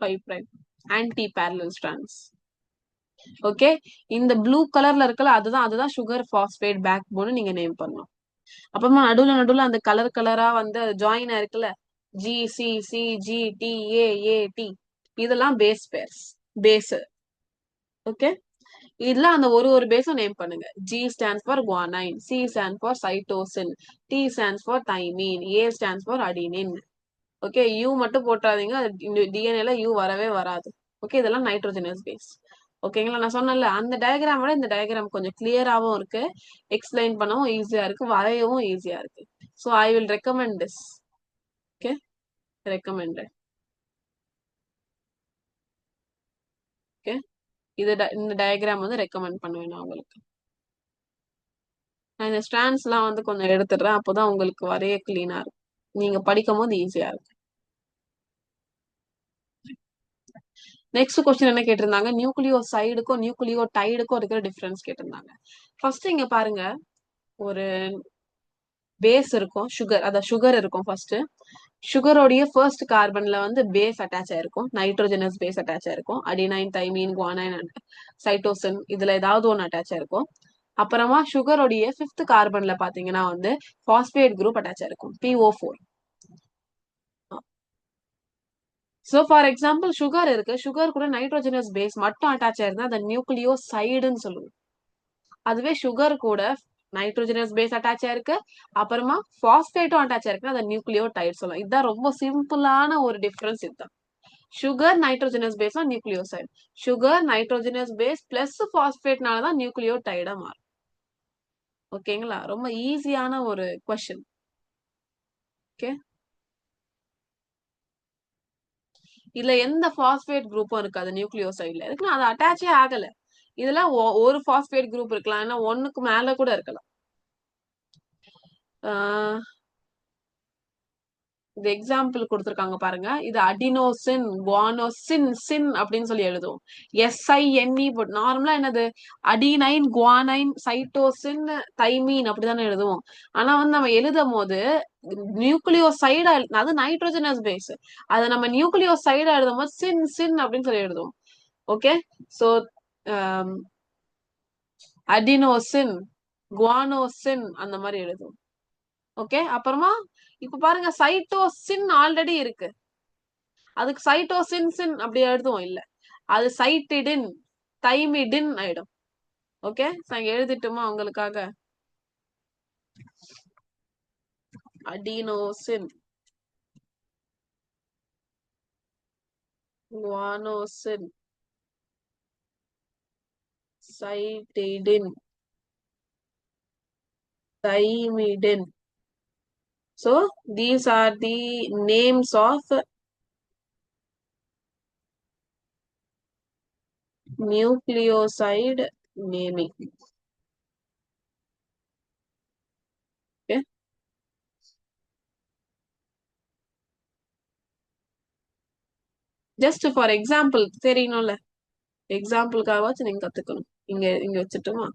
5 prime anti parallel strands. Okay, இந்த ப்ளூ கலர்ல இருக்கல, அதுதான் சுகர் பாஸ்பேட் பேக் போன் நீங்க நேம் பண்ணணும். அப்புறமா நடுவுல அந்த கலரா வந்து ஜாயின் ஆயிருக்குல்ல, GCCGTAAT, இதெல்லாம் பேஸ் பேர்ஸ், பேஸ். ஓகே, இதுல அந்த ஒரு பேஸும் நேம் பண்ணுங்க. G stands for guanine, C stands for cytosine, T stands for thymine, A stands for adenine. Okay, U மட்டும் போட்டாதீங்க, டிஎன்ஏல U வரவே வராது. ஓகே, இதெல்லாம் நைட்ரோஜனஸ் பேஸ். ஓகேங்களா? நான் சொன்னேன்ல, அந்த டயக்ராம் விட இந்த டயக்ராம் கொஞ்சம் கிளியராகவும் இருக்கு, எக்ஸ்பிளைன் பண்ணவும் ஈஸியா இருக்கு, வரையவும் ஈஸியா இருக்கு. So I will recommend this. Okay, recommended. Okay, இந்த டயக்ராம் வந்து ரெக்கமெண்ட் பண்ணுவேன் நான் உங்களுக்கு. நான் இந்த ஸ்டாண்ட்ஸ்லாம் வந்து கொஞ்சம் எடுத்துடுறேன், அப்போதான் உங்களுக்கு வரைய கிளீனா இருக்கும், நீங்க படிக்கும் போது ஈஸியா இருக்கும். நெக்ஸ்ட் கொஸ்டின் என்ன கேட்டிருந்தாங்க? நியூக்ளியோசைடுக்கும் நியூக்ளியோடைடுக்கும் இருக்கிற டிஃபரன்ஸ் கேட்டிருந்தாங்க. ஃபர்ஸ்ட் இங்க பாருங்க, ஒரு பேஸ் இருக்கும், சுகர், அத சுகர் இருக்கும் ஃபர்ஸ்ட். சுகரோடைய ஃபர்ஸ்ட் கார்பன்ல வந்து பேஸ் அட்டாச் ஆயிருக்கும், நைட்ரோஜனஸ் பேஸ் அட்டாச் ஆயிருக்கும். அடினைன், தைமீன், குவானைன் அண்ட் சைட்டோசின் இதுல ஏதாவது ஒன்று அட்டாச் ஆயிருக்கும். அப்புறமா சுகரோடைய ஃபிஃப்த் கார்பன்ல பாத்தீங்கன்னா வந்து பாஸ்பேட் குரூப் அட்டாச் ஆயிருக்கும், PO4. So for example sugar இருக்கு, சுகர் கூட நைட்ரோஜனஸ் பேஸ் மட்டும் அட்டாச் ஆயிருந்தா அதை நியூக்ளியோசைடுன்னு சொல்லுவோம். அதுவே சுகர் கூட நைட்ரோஜனஸ் பேஸ் அட்டாச் ஆயிருக்கு, அப்புறமா பாஸ்பேட்டும் அட்டாச் ஆயிருக்கு, அதை நியூக்ளியோடைட் சொல்லலாம். இதுதான் ரொம்ப சிம்பிளான ஒரு டிஃபரன்ஸ். இதுதான் சுகர் நைட்ரோஜனஸ் பேஸ்னா nucleoside, sugar nitrogenous base plus பாஸ்பேட்னால தான் நியூக்ளியோடைடா மாறும். ஓகேங்களா? ரொம்ப ஈஸியான ஒரு கொஸ்டின். ஓகே, இதுல எந்த பாஸ்பேட் குரூப்பும் இருக்காது, நியூக்ளியோசைட்ல இருக்குன்னா அது அட்டாச்சே ஆகல. இதுல ஒரு பாஸ்பேட் குரூப் இருக்கலாம், இல்ல ஒண்ணுக்கு மேல கூட இருக்கலாம். இந்த எக்ஸாம்பிள் கொடுத்துருக்காங்க பாருங்க. இது அடினோசின், குவானோசின், சின் அப்படின்னு சொல்லி எழுதுவோம். SINE நார்மலா என்னது, அடினைன், குவானைன், சைட்டோசின், தைமீன் அப்படிதானே எழுதுவோம். ஆனா வந்து நம்ம எழுதும் போது நியூக்ளியோசைடா, அது நைட்ரோஜனஸ் பேஸ், அதை நம்ம நியூக்ளியோசைடா எழுதும் போது சின் சின் அப்படின்னு சொல்லி எழுதுவோம். ஓகே, சோ அடினோசின், குவானோசின் அந்த மாதிரி எழுதுவோம். ஓகே, அப்புறமா இப்ப பாருங்க சைட்டோசின் ஆல்ரெடி இருக்கு, அதுக்கு சைட்டோசின் சின் அப்படி எழுதுவோம் இல்ல, அது சைட்டிடின், தைமிடின் ஆயிடும். ஓகே, நான் எழுதிட்டுமா உங்களுக்காக? Adenosine, guanosine, cytidine, thymidine. So these are the names of nucleoside naming. Okay, just for example தெரியணும்ல, எக்ஸாம்பிளுக்காகவாச்சும் நீங்க கத்துக்கணும். இங்க இங்க வச்சுட்டுமா?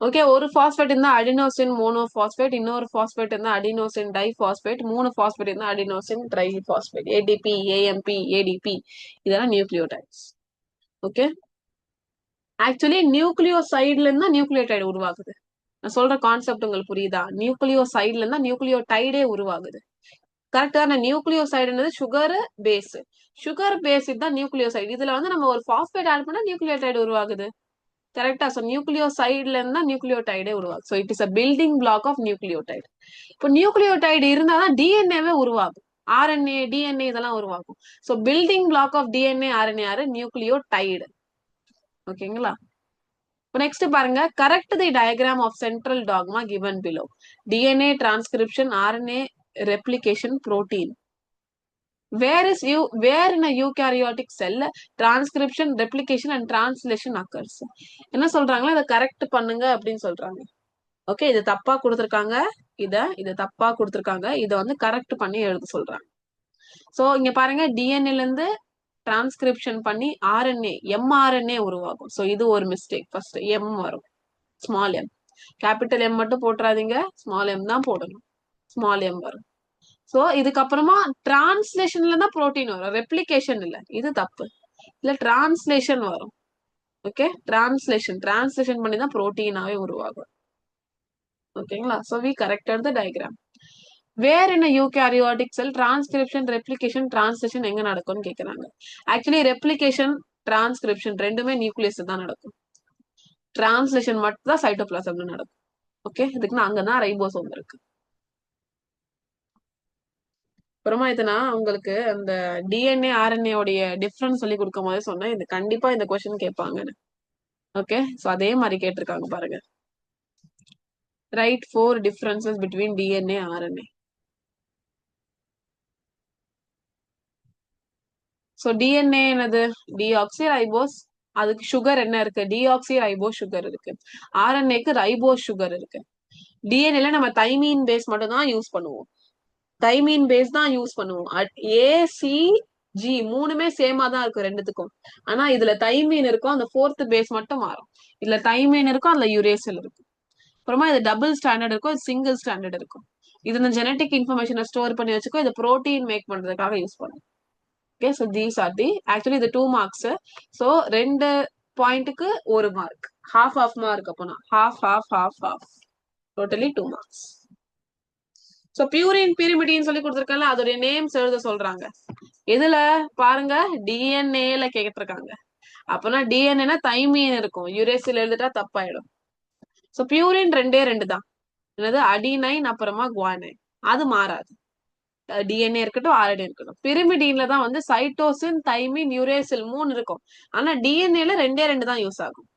ஓகே, ஒரு பாஸ்பேட் இருந்தா அடினோசின் மோனோ பாஸ்பேட், இன்னொரு பாஸ்பேட் இருந்தா அடினோசின் டை பாஸ்பேட், மூணு பாஸ்பேட் இருந்தா adenosine try phosphate, ADP, AMP, ADP, இதெல்லாம் நியூக்ளியோடைட்ஸ். ஓகே, ஆக்சுவலி நியூக்ளியோசைட்ல இருந்தா நியூக்ளியோடைடு உருவாகுது. நான் சொல்ற கான்செப்ட் உங்களுக்கு புரியுதா? நியூக்ளியோசைட்ல இருந்தா நியூக்ளியோடைடே உருவாகுது. கரெக்டான நியூக்ளியோசைடுன்றது சுகர் பேஸ், சுகர் பேஸ் தான் நியூக்ளியோசைடு. இதுல வந்து நம்ம ஒரு பாஸ்பேட் ஆட் பண்ணா நியூக்ளியோடைடு உருவாகுது. கரெக்டா? சோ நியூக்ளியோசைட்ல இருந்தா நியூக்ளியோடைடே உருவாகும். So it is a building block of nucleotide. இப்போ நியூக்ளியோடைடு இருந்தாதான் டிஎன்ஏவே உருவாகும், RNA, DNA இதெல்லாம் உருவாகும். So building block of DNA, RNA யாரு? நியூக்ளியோடைடு. ஓகேங்களா? நெக்ஸ்ட் பாருங்க, correct the diagram of central dogma given below. DNA transcription, RNA replication, protein. Where in a eukaryotic cell transcription, replication and translation occurs. என்ன சொல்றாங்களோ இதை correct பண்ணுங்க அப்படின்னு சொல்றாங்க. Okay, இது தப்பா கொடுத்துருக்காங்க, இது தப்பா கொடுத்துருக்காங்க, இதை வந்து கரெக்ட் பண்ணி எழுத சொல்றாங்க. சோ இங்க பாருங்க, டிஎன்ஏல இருந்து டிரான்ஸ்கிரிப்ஷன் பண்ணி RNA, mRNA உருவாகும். சோ இது ஒரு மிஸ்டேக். ஃபர்ஸ்ட் எம் வரும், ஸ்மால் எம். கேபிட்டல் எம் மட்டும் போட்டுறாதீங்க, ஸ்மால் எம் தான் போடணும், ஸ்மால் எம் வரும். சோ இதுக்கப்புறமா டிரான்ஸ்லேஷன்ல தான் புரோட்டீன் வரும், ரெப்ளிகேஷன் இல்ல, இது தப்பு. இல்ல டிரான்ஸ்லேஷன் வரும். ஓகே, டிரான்ஸ்லேஷன் பண்ணி தான் புரோட்டீனாவே உருவாகும். ஓகேங்களா? So we corrected the diagram. Where in eukaryotic cell transcription, replication, translation எங்க நடக்கும்னு கேக்குறாங்க. ஆக்சுவலி ரெப்ளிகேஷன், டிரான்ஸ்கிரிப்ஷன் ரெண்டுமே நியூக்ளியஸ் தான் நடக்கும். டிரான்ஸ்லேஷன் மட்டும் தான் சைட்டோபிளாசம்ல நடக்கும். ஓகே, இதுக்கு அங்கதான் ரைபோசோம் இருக்கு. அப்புறமா இதுனா உங்களுக்கு அந்த டிஎன்ஏ, RNA உடைய டிஃபரன்ஸ் சொல்லி கொடுக்கும் போதே சொன்னேன், இது கண்டிப்பா இந்த கொஸ்டின் கேட்பாங்கன்னு. ஓகே, சோ அதே மாதிரி கேட்டிருக்காங்க பாருங்க. Write 4 differences between DNA, RNA. So DNA என்னது? Deoxy ribose. அதுக்கு சுகர் என்ன இருக்கு? டிஆக்சி ரைபோஸ் சுகர் இருக்கு. RNAக்கு ரைபோஸ் சுகர் இருக்கு. டிஎன்ஏல நம்ம தைமீன் பேஸ் மட்டும் தான் யூஸ் பண்ணுவோம். தைமீன் பேஸ் தான் யூஸ் பண்ணுவோம். ஏசிஜி மூணுமே சேமா தான் இருக்கும் ரெண்டுத்துக்கும். ஆனா இதுல தைமீன் இருக்கும், அந்த ஃபோர்த் பேஸ் மட்டும் மாறும். இதுல தைமீன் இருக்கும், அதுல யுரேசில் இருக்கும். அப்புறமா இது டபுள் ஸ்டாண்டர்ட் இருக்கும், இது சிங்கிள் ஸ்டாண்டர்ட் இருக்கும். இது இந்த ஜெனட்டிக் இன்ஃபர்மேஷனை ஸ்டோர் பண்ணி வச்சுக்கோ, இது புரோட்டீன் மேக் பண்றதுக்காக யூஸ் பண்ணும். Okay, so these are the actually இது 2 மார்க்ஸ். ஸோ 2 பாயிண்ட்டுக்கு 1 மார்க், ஹாஃப் ஆஃப் மார்க். அப்போனா half half half half, totally 2 marks. So purine பீரிமிடின்னு சொல்லி கொடுத்துருக்கல, அதோடைய நேம்ஸ் எழுத சொல்றாங்க. இதுல பாருங்க டிஎன்ஏல கேட்டிருக்காங்க. அப்பனா டிஎன்ஏனா தைமீன் இருக்கும், யுரேசில் எழுதிட்டா தப்பாயிடும். ஸோ பியூரின் 2 தான். என்னது? அடினைன் அப்புறமா குவானைன். அது மாறாது. டிஎன்ஏ இருக்கட்டும், ஆர்என்ஏ இருக்கட்டும். பிரிமிடின்ல தான் வந்து சைட்டோசின், தைமின், யுரேசில் 3 இருக்கும். ஆனா டிஎன்ஏல 2 தான் யூஸ் ஆகும்.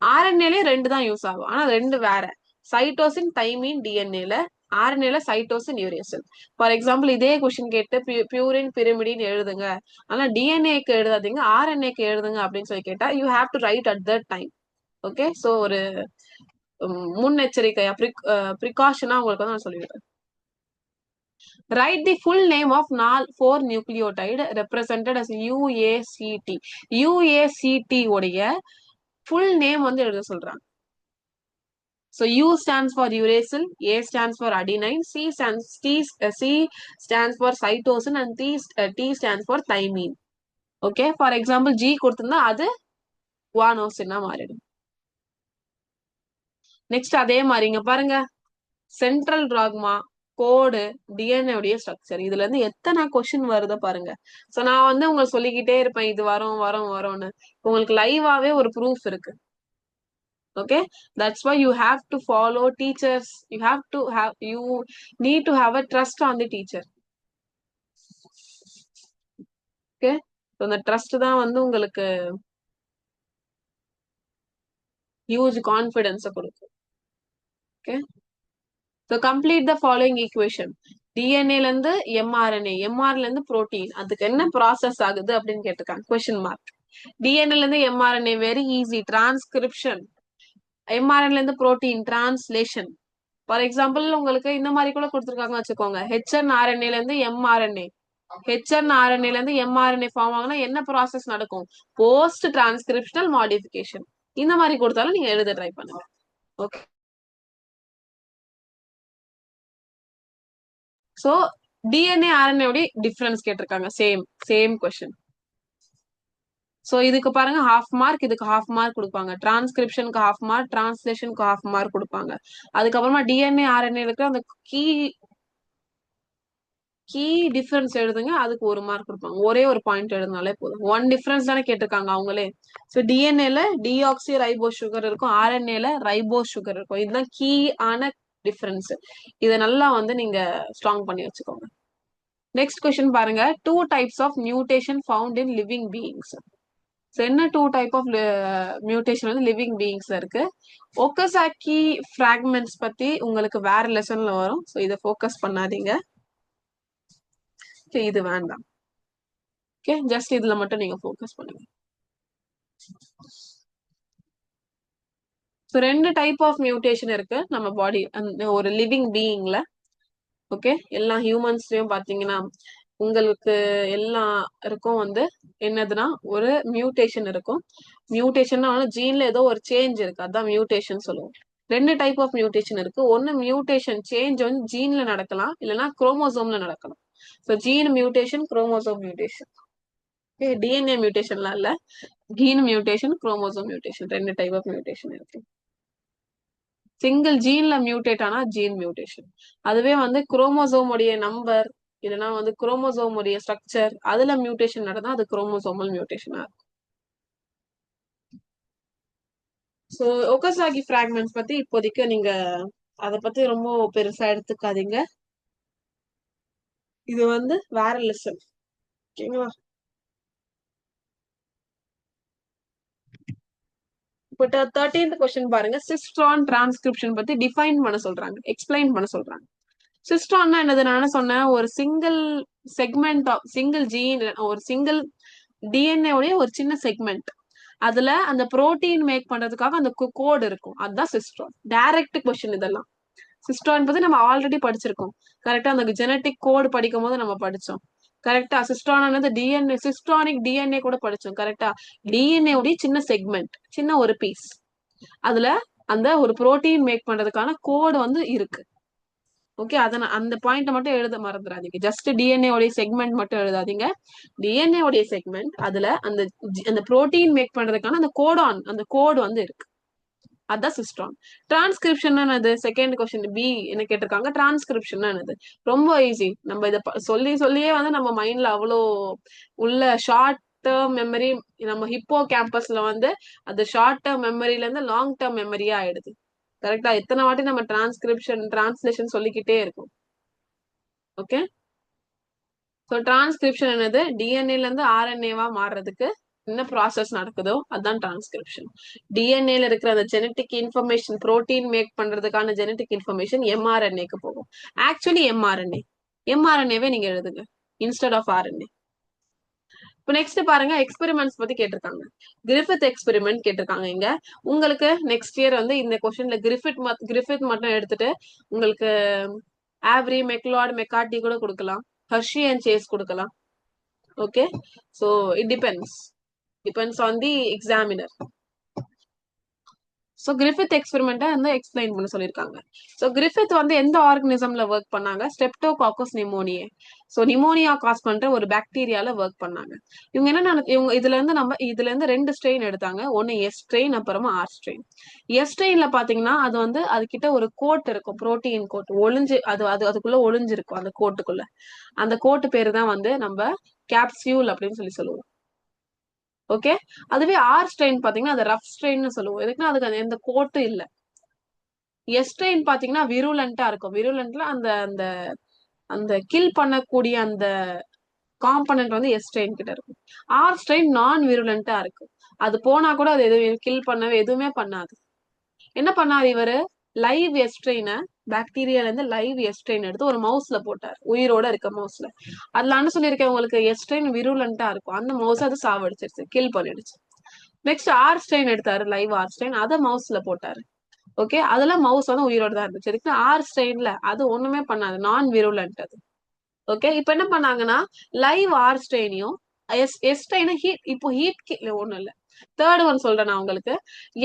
ஆர்என்ஏலயே 2 தான் யூஸ் ஆகும். ஆனா 2 வேற. சைட்டோசின், தைமின் டிஎன்ஏல, ஆர்என்ஏல சைட்டோசின், யுரேசில். ஃபார் எக்ஸாம்பிள் இதே கொஸ்டின் கேட்டு பியூரின் பிரிமிடின் எழுதுங்க, ஆனா டிஎன்ஏக்கு எழுதாதீங்க, ஆர்என்ஏக்கு எழுதுங்க அப்படின்னு சொல்லி கேட்டா you have to write at that time. Okay, so ஒரு முன்னெச்சரிக்கையா ப்ரிகாஷனா உங்களுக்கு வந்து நான் சொல்லிடுறேன். Write the full name of NAL4 nucleotide represented as UACT. UACT உடைய full name வந்து எழுத சொல்றாங்க. So U stands for uracil, A stands for adenine, C stands for cytosine, and T stands for thymine. Okay, for example G கொடுத்திருந்தா அது guanosine மாறிடும். Next அதே மாதிரி இங்க பாருங்க, சென்ட்ரல் டாக்மா, கோடு, டிஎன்ஏ உடைய ஸ்ட்ரக்சர். இதுல இருந்து எத்தனை கொஸ்டின் வருது பாருங்க. சோ நான் வந்து உங்களுக்கு சொல்லிக்கிட்டே இருப்பேன், இது வரும் வரும் வரும்னு. உங்களுக்கு லைவாவே ஒரு ப்ரூஃப் இருக்கு. Okay, that's why you have to follow teachers. You need to have a trust on the teacher. Okay, அந்த ட்ரஸ்ட் தான் வந்து உங்களுக்கு ஹியூஜ் கான்ஃபிடன்ஸை கொடுக்கும். Okay, so complete the following equation. டிஎன்ஏல இருந்து எம்ஆர்என்ஏ, எம்ஆர்ல இருந்து புரோட்டீன், அதுக்கு என்ன ப்ராசஸ் ஆகுது அப்படின்னு கேட்டிருக்காங்க, கொஸ்டின் மார்க். டிஎன்ஏல இருந்து எம்ஆர்என்ஏ வெரி ஈஸி, டிரான்ஸ்கிரிப்ஷன். எம்ஆர்என்ல இருந்து புரோட்டீன், டிரான்ஸ்லேஷன். ஃபார் எக்ஸாம்பிள் உங்களுக்கு இந்த மாதிரி கூட கொடுத்துருக்காங்க வச்சுக்கோங்க, ஹெச்என்ஆர்என்ஏல இருந்து எம்ஆர்என்ஏ, ஹெச்என்ஆர்என்ஏல இருந்து எம்ஆர்என்ஏ ஃபார்ம் ஆகுனா என்ன ப்ராசஸ் நடக்கும்? Post transcriptional modification. இந்த மாதிரி கொடுத்தாலும் நீங்க எழுத ட்ரை பண்ணுங்க. ஓகே, சோ டிஎன்ஏ ஆர்என்ஏ உடைய டிஃபரன்ஸ் கேட்டிருக்காங்க. Same question. சோ இதுக்கு பாருங்க ஹாஃப் மார்க், இதுக்கு ஹாஃப் மார்க் கொடுப்பாங்க. டிரான்ஸ்கிரிப்ஷனுக்கு ஹாஃப் மார்க், டிரான்ஸ்லேஷனுக்கு ஹாஃப் மார்க் கொடுப்பாங்க. அதுக்கப்புறமா டிஎன்ஏ ஆர்என்ஏ அந்த கீ டிஃபரன்ஸ் எழுதுங்க, அதுக்கு 1 மார்க் கொடுப்பாங்க. ஒரே ஒரு பாயிண்ட் எழுதினாலே போதும். 1 டிஃபரன்ஸ் தானே கேட்டிருக்காங்க அவங்களே. ஸோ டிஎன்ஏல டிஆக்சி ரைபோ சுகர் இருக்கும், ஆர்என்ஏல ரைபோ சுகர் இருக்கும். இதுதான் கீ ஆன டிஃபரன்ஸ். இதை நல்லா வந்து நீங்க ஸ்ட்ராங் பண்ணி வச்சுக்கோங்க. நெக்ஸ்ட் கொஸ்டின் பாருங்க, 2 types of mutation found in living beings. என்ன 2 type of மியூட்டேஷன் வந்து லிவிங் பீயிங்ஸ்ல இருக்கு? ஒக்கசாக்கி ஃபிராக்மெண்ட்ஸ் பத்தி உங்களுக்கு வேற லெசன்ல வரும். ஸோ இதை ஃபோக்கஸ் பண்ணாதீங்க. இது வேண்டாம். ஓகே, ஜஸ்ட் இதுல மட்டும் நீங்க ஃபோக்கஸ் பண்ணுங்க. ஸோ 2 டைப் ஆஃப் மியூட்டேஷன் இருக்கு நம்ம பாடி, ஒரு லிவிங் பீயிங்ல. ஓகே, எல்லா ஹியூமன்ஸ்லயும் பாத்தீங்கன்னா உங்களுக்கு எல்லாருக்கும் வந்து என்னதுன்னா ஒரு மியூட்டேஷன் இருக்கும். மியூட்டேஷன்னா ஜீன்ல ஏதோ ஒரு சேஞ்ச் இருக்கு, அதான் மியூட்டேஷன் சொல்லுவோம். 2 டைப் ஆஃப் மியூட்டேஷன் இருக்கு. ஒன்னு மியூட்டேஷன் சேஞ்ச் வந்து ஜீன்ல நடக்கலாம், இல்லைன்னா குரோமோசோம்ல நடக்கலாம். So gene mutation, chromosome mutation. DNA மியூட்டேஷன்லாம் இல்ல, gene mutation, chromosome mutation, 2 type of mutation இருக்கு. சிங்கிள் ஜீன்ல மியூட்டேட் ஆனா ஜீன் மியூட்டேஷன். அதுவே வந்து குரோமோசோம் உடைய நம்பர், இல்லைன்னா வந்து குரோமோசோம் உடைய ஸ்ட்ரக்சர், அதுல மியூட்டேஷன் நடந்தா அது குரோமோசோமல் மியூட்டேஷனா இருக்கும். ஸோ ஒக்கசாகி ஃபிராக்மெண்ட்ஸ் பத்தி இப்போதைக்கு நீங்க அதை பத்தி ரொம்ப பெருசா எடுத்துக்காதீங்க. இது வந்து வேற லெசன். ஓகேங்களா? இப்போ 13th கொஸ்டின் பாருங்க, சிஸ்ட்ரான் டிரான்ஸ்கிரிப்ஷன் பத்தி டிஃபைன் பண்ண சொல்றாங்க, எக்ஸ்பிளைன் பண்ண சொல்றாங்க. சிஸ்ட்ரான்னா என்னது? நான் சொன்னேன், ஒரு single segment of single gene, ஒரு சிங்கிள் டிஎன்ஏ உடைய ஒரு சின்ன செக்மெண்ட். அதுல அந்த புரோட்டீன் மேக் பண்றதுக்காக அந்த கோடு இருக்கும், அதுதான் சிஸ்ட்ரான். டைரக்ட் கொஸ்டின் இதெல்லாம். சிஸ்ட்ரான் பத்தி நம்ம ஆல்ரெடி படிச்சிருக்கோம். கரெக்டா அந்த ஜெனட்டிக் கோடு படிக்கும் போது நம்ம படிச்சோம். கரெக்டா சிஸ்ட்ரான் டிஎன்ஏ, சிஸ்ட்ரானிக் டிஎன்ஏ கூட படிச்சோம். கரெக்டா டிஎன்ஏ உடைய சின்ன செக்மெண்ட், சின்ன ஒரு பீஸ். அதுல அந்த ஒரு புரோட்டீன் மேக் பண்றதுக்கான கோடு இருக்கு. ஓகே, அத அந்த பாயிண்ட் மட்டும் எழுத மறந்துடாதீங்க. ஜஸ்ட் டிஎன்ஏ உடைய செக்மெண்ட் மட்டும் எழுதாதீங்க. டிஎன்ஏ உடைய செக்மெண்ட், அதுல அந்த அந்த புரோட்டீன் மேக் பண்றதுக்கான அந்த கோடான், அந்த கோடு இருக்கு. அதான் சிஸ்ட்ரான். டிரான்ஸ்கிரிப்ஷன் என்னது? செகண்ட் கொஸ்டின் பி என்ன கேட்டிருக்காங்க, டிரான்ஸ்கிரிப்ஷன் என்னது? ரொம்ப ஈஸி. நம்ம இதை சொல்லி சொல்லியே நம்ம மைண்ட்ல அவ்வளோ உள்ள ஷார்ட் டேர்ம் மெமரி, நம்ம ஹிப்போ கேம்பஸ்ல அது ஷார்ட் டேர்ம் மெமரியில இருந்து லாங் டேர்ம் மெமரியா ஆயிடுது. கரெக்டா எத்தனை வாட்டி நம்ம டிரான்ஸ்கிரிப்ஷன் டிரான்ஸ்லேஷன் சொல்லிக்கிட்டே இருக்கும். ஓகே, ஸோ டிரான்ஸ்கிரிப்ஷன் என்னது? டிஎன்ஏல இருந்து ஆர்என்ஏவா மாறுறதுக்கு என்ன ப்ராசஸ் நடக்குதோ அதுதான் டிரான்ஸ்கிரிப்ஷன். டிஎன்ஏல இருக்கிற அந்த ஜெனட்டிக் இன்ஃபர்மேஷன், புரோட்டீன் மேக் பண்றதுக்கான ஜெனட்டிக் இன்ஃபர்மேஷன் எம்ஆர்என்ஏக்கு போகும். ஆக்சுவலி எம்ஆர்என்ஏவே நீங்க எழுதுங்க இன்ஸ்டெட் ஆஃப் ஆர்என்ஏ. இப்போ நெக்ஸ்ட் பாருங்க, எக்ஸ்பெரிமெண்ட்ஸ் பத்தி கேட்டிருக்காங்க. கிரிஃபித் எக்ஸ்பெரிமெண்ட் கேட்டிருக்காங்க. இங்க உங்களுக்கு நெக்ஸ்ட் இயர் இந்த கொஸ்டின்ல கிரிஃபித் மட்டும் எடுத்துட்டு உங்களுக்கு ஆவ்ரி, மெக்லாட், மெக்கார்டி கூட கொடுக்கலாம், ஹர்ஷி அண்ட் சேஸ் கொடுக்கலாம். Okay, so it depends on the examiner. So Griffith எக்ஸ்பெரிமெண்ட்டை எக்ஸ்பிளைன் பண்ண சொல்லியிருக்காங்க. ஸோ கிரிஃபித் எந்த ஆர்கனிசம்ல ஒர்க் பண்ணாங்க? Streptococcus pneumoniae. So pneumonia cause பண்ற ஒரு பாக்டீரியால ஒர்க் பண்ணாங்க. இவங்க என்ன, இவங்க இதுல இருந்து 2 ஸ்ட்ரெயின் எடுத்தாங்க. ஒன்னு எஸ் ஸ்ட்ரெயின், அப்புறமா ஆர் ஸ்ட்ரெயின். எஸ் ஸ்ட்ரெயின்ல பாத்தீங்கன்னா அது கிட்ட ஒரு கோட் இருக்கும், புரோட்டீன் கோட் ஒளிஞ்சு, அதுக்குள்ள ஒளிஞ்சிருக்கும். அந்த கோட்டுக்குள்ள, அந்த கோட்டு பேரு தான் நம்ம கேப்சியூல் அப்படின்னு சொல்லுவோம். ஓகே, அதுவே ஆர் ஸ்ட்ரெயின் பாத்தீங்கன்னா அது ரஃப் ஸ்ட்ரெயின் சொல்லுவோம். எதுக்குன்னா அதுக்கு எந்த கோட்டு இல்ல. எஸ் ஸ்ட்ரெயின் பாத்தீங்கன்னா விருலண்டா இருக்கும். விருலண்ட்ல அந்த அந்த அந்த கில் பண்ணக்கூடிய அந்த காம்பனன்ட் எஸ் ஸ்ட்ரெயின் கிட்ட இருக்கும். ஆர் ஸ்ட்ரெயின் நான் விருலண்டா இருக்கும். அது போனா கூட அது எதுவும் கில் பண்ணவே எதுவுமே பண்ணாது. என்ன பண்ணாரு இவரு? லைவ் எஸ்ட்ரெயின, பாக்டீரியால இருந்து லைவ் எஸ்ட்ரெயின் எடுத்து ஒரு மவுஸ்ல போட்டார், உயிரோட இருக்க மவுஸ்ல. அதுல சொல்லியிருக்கேன் உங்களுக்கு, எஸ்ட்ரெயின் விருலண்டா இருக்கும். அந்த மவுஸ் அது சாவடிச்சிருச்சு, கில் பண்ணிடுச்சு. நெக்ஸ்ட் ஆர் ஸ்ட்ரெயின் எடுத்தாரு, லைவ் ஆர் ஸ்ட்ரெயின், அதை மவுஸ்ல போட்டாரு. ஓகே, அதெல்லாம் மவுஸ் உயிரோட தான் இருந்துச்சு. அதுக்கு ஆர் ஸ்ட்ரெயின்ல அது ஒண்ணுமே பண்ணாது, நான் விருலண்ட் அது. ஓகே, இப்ப என்ன பண்ணாங்கன்னா லைவ் ஆர் ஸ்ட்ரெயினையும் எஸ்ட்ரெயினை இப்போ ஹீட் ஒண்ணும் இல்ல, தேர்ட் ஒன் சொல்றேன் நான் உங்களுக்கு.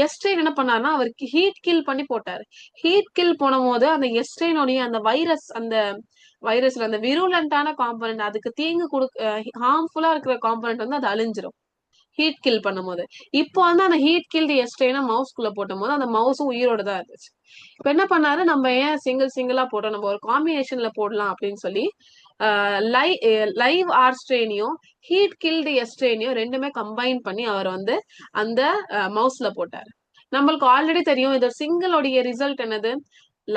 எஸ்ட்ரெயின் என்ன பண்ணாருன்னா அவருக்கு ஹீட் கில் பண்ணி போட்டாரு. ஹீட் கில் போன போது அந்த எஸ்ட்ரெயினோடைய அந்த வைரஸ்ல அந்த விருலண்டான காம்பனன்ட், அதுக்கு தீங்கு ஹார்ம்ஃபுல்லா இருக்கிற காம்பனன்ட் அது அழிஞ்சிரும் ஹீட் கில் பண்ணும் போது. இப்போ அந்த ஹீட் கில் எஸ்ட்ரெயினை மவுஸ்குள்ள போட்டும் போது அந்த மவுஸும் உயிரோட தான் இருந்துச்சு. இப்ப என்ன பண்ணாரு, நம்ம ஏன் சிங்கிளா போட்டோம், நம்ம ஒரு காம்பினேஷன்ல போடலாம் அப்படின்னு சொல்லி லைவ் ஆர் ஸ்ட்ரெயினையும் ஹீட் கில்டு எஸ்ட்ரெயினையும் ரெண்டுமே கம்பைன் பண்ணி அவர் அந்த மவுஸ்ல போட்டாரு. நம்மளுக்கு ஆல்ரெடி தெரியும் இது சிங்கிளோடைய ரிசல்ட் என்னது,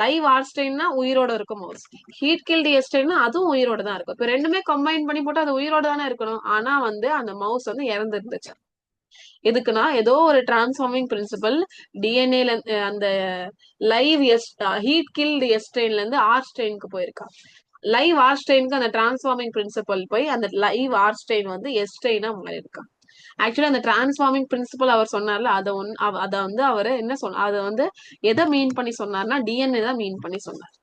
லைவ் ஆர் ஸ்ட்ரெயின்னா உயிரோட இருக்கும் மவுஸ், ஹீட் கில்டு எஸ்ட்ரெயின்னா அதுவும் உயிரோட தான் இருக்கும். இப்ப ரெண்டுமே கம்பைன் பண்ணி போட்டு அது உயிரோட தானே இருக்கணும். ஆனா அந்த மவுஸ் இறந்து இருந்துச்சு. எதுக்குன்னா ஏதோ ஒரு டிரான்ஸ்ஃபார்மிங் பிரின்சிபல் டிஎன்ஏல அந்த லைவ் ஹீட் கில்டு எஸ்ட்ரெயின்ல இருந்து ஆர் ஸ்ட்ரெயினுக்கு போயிருக்கா. லைவ் ஆர் ஸ்ட்ரெயினுக்கு அந்த டிரான்ஸ்ஃபார்மிங் பிரின்சிபல் போய் அந்த லைவ் ஆர் ஸ்ட்ரெயின் எஸ்ட்ரெயினா மாறி இருக்கா. ஆக்சுவலி அந்த டிரான்ஸ்ஃபார்மிங் பிரின்சிபல் அவர் சொன்னார்ல, அதை அவர் என்ன சொன்ன, அதை எதை மீன் பண்ணி சொன்னார்னா டிஎன்ஏ தான் மீன் பண்ணி சொன்னார்.